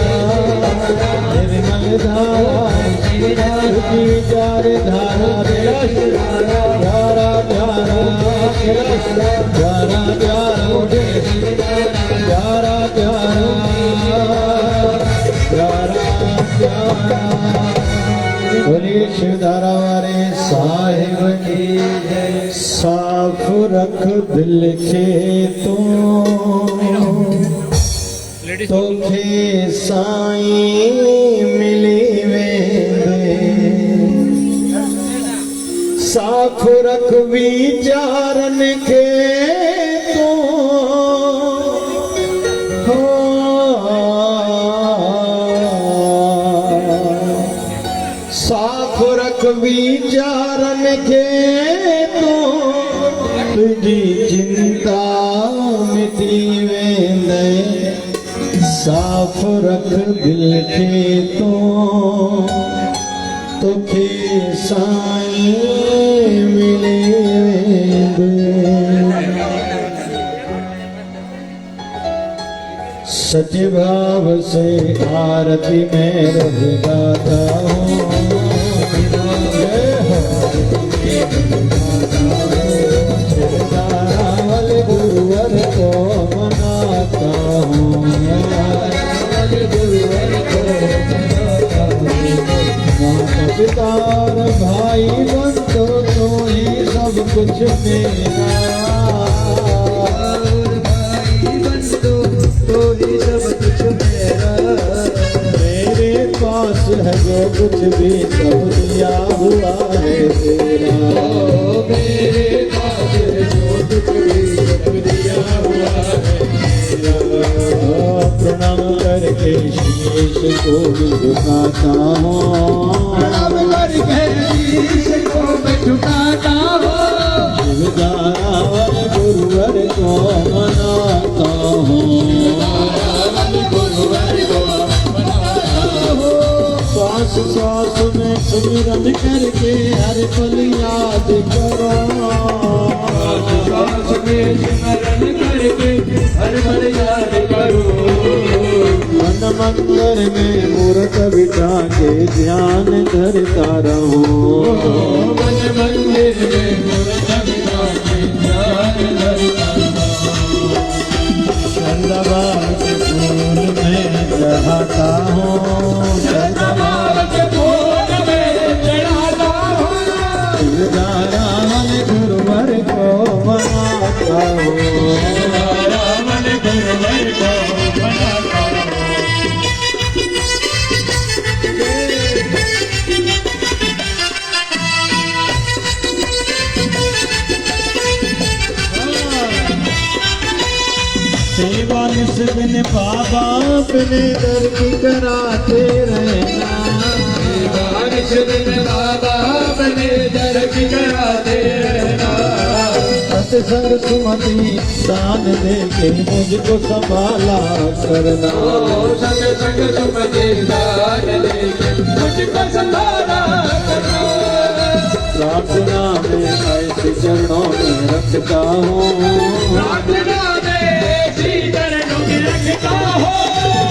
निर्मल धारा की चार धारा प्यारा प्यारा प्यारा प्यारा प्यारा प्यारा प्यारा बोलिए शिवधारा वाले साहिब की जय साफ रख दिल के तोखे साईं मिली वेंदे साफ रख विचारन के तो साफ रख विचारन के तो तुझी चिंता मिटी वेंदे साफ रख दिल के तो तोखे साईं मिली वेंदे सच्चे भाव से आरती में रह गाता हूँ गुरुवर को मनाता हूँ माता पिता और भाई बंधु तो ही सब कुछ मेरा तो ही सब कुछ मेरा मेरे पास है जो कुछ भी सब दिया हुआ है तेरा मेरे पास है जो कुछ भी सब दिया हुआ है तेरा प्रणाम करके शीश को झुकाता हूँ प्रणाम करके शीश को मैं झुकाता हूँ शिवधारा वाले गुरुवर को मनाता हूँ श्वास श्वास में सुमिरन करके हर पल याद करो श्वास में सुमिरन करके हर पल याद करो मन मंदिर में मूर्त बिठा के ध्यान धरता रहो मन मंदिर में मूर्त बिठा के ध्यान धरता रहो के फूल में चढ़ाता हूँ शिवधारा वाले गुरुवर को मनाता हूँ सेवा निस्बिन बाबा अपने दर की कराते रहना सेवा निस्बिन बाबा अपने दर की कराते रहना सत्संग सुमति दान दे के मुझको संभाला करना सत्संग सुमति दान दे के मुझको संभाला करना प्रार्थना में ऐसे चरणों में रखता हूँ प्रार्थना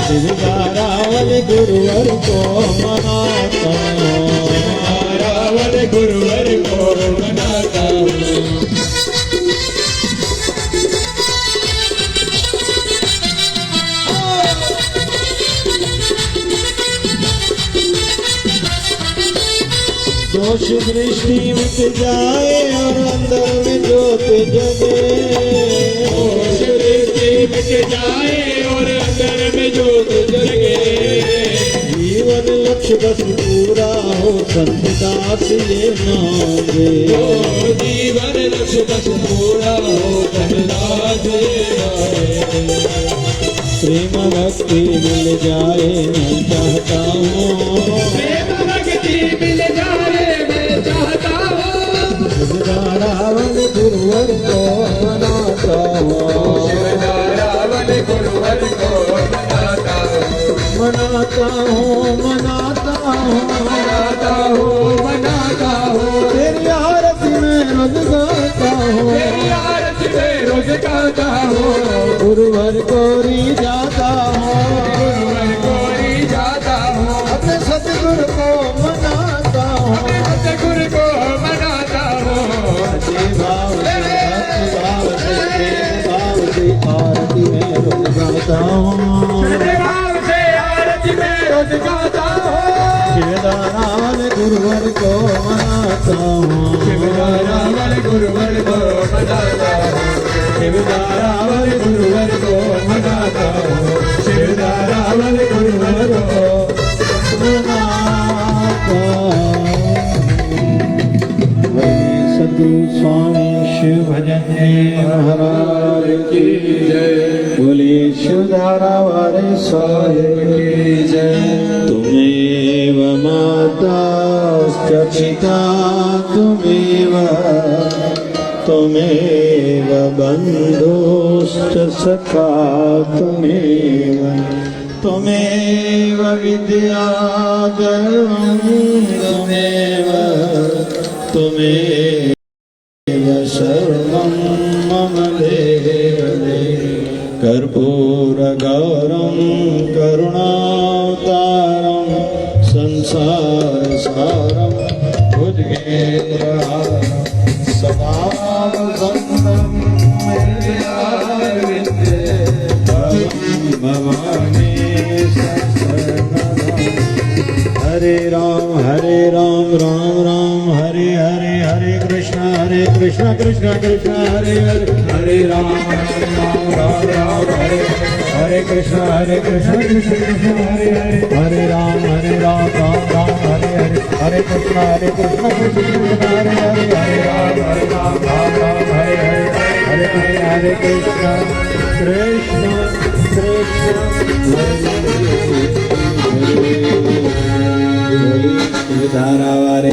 शिवधारा वाले गुरुवर को मनाता हूँ शिवधारा वाले गुरुवर को मनाता हूँ जाए और अंदर में ज्योत जगे सृष्टि मिट जाए और अंदर में ज्योत जगे जीवन लक्ष्य बस पूरा हो संत दास ये मांगे जीवन लक्ष्य बस पूरा हो धनराज प्रेम भक्ति मिल जाए मैं चाहता हूँ प्रेम भक्ति मिल जाए मैं चाहता हूँ रावण गुरुवर को मनाता हूँ रावण गुरुवर को मनाता हूँ मनाता हूँ मनाता हूँ मनाता हूँ मनाता हूँ तेरी आरती में रोज गाता हूँ तेरी आरती में रोज गाता हूँ गुरुवर को जाता हूँ गुरुवर को ही जाता हूँ अपने सतगुरु को मनाता हूँ सतगुरु को मनाता हूँ भक्ति भाव से प्रेम भाव से आरती में रोज गाता हूँ भाव से आरती में रोज गाता हूँ शिवदारावण गुरुवर को मनाता हूँ रावण गुरुवर को मनाता हूँ शिवदारावण गुरुवर को मनाता हूँ शिवदारावण गुरुवर को मनाता वही सदगुरु स्वामी शिव भजन जी महाराज की जय बोलिए शिवदारावण साहिब की जय तुमेव माता च पिता तुमेव बन्धुश्च सखा तुमेव विद्या तुमेव सर्वं मम देव कर्पूरगौरं करुणावतारं संसारसारं भुजगेन्द्रहारं सदा वसन्तं हृदयारविन्दे भवानी शरणं हरे राम राम राम हरे हरे हरे कृष्ण कृष्ण कृष्ण हरे हरे हरे राम राम हरे हरे कृष्ण कृष्ण कृष्ण हरे हरे हरे राम राम हरे हरे हरे कृष्ण कृष्ण हरे हरे हरे राम राम हरे हरे हरे हरे कृष्ण कृष्ण कृष्ण धारावारे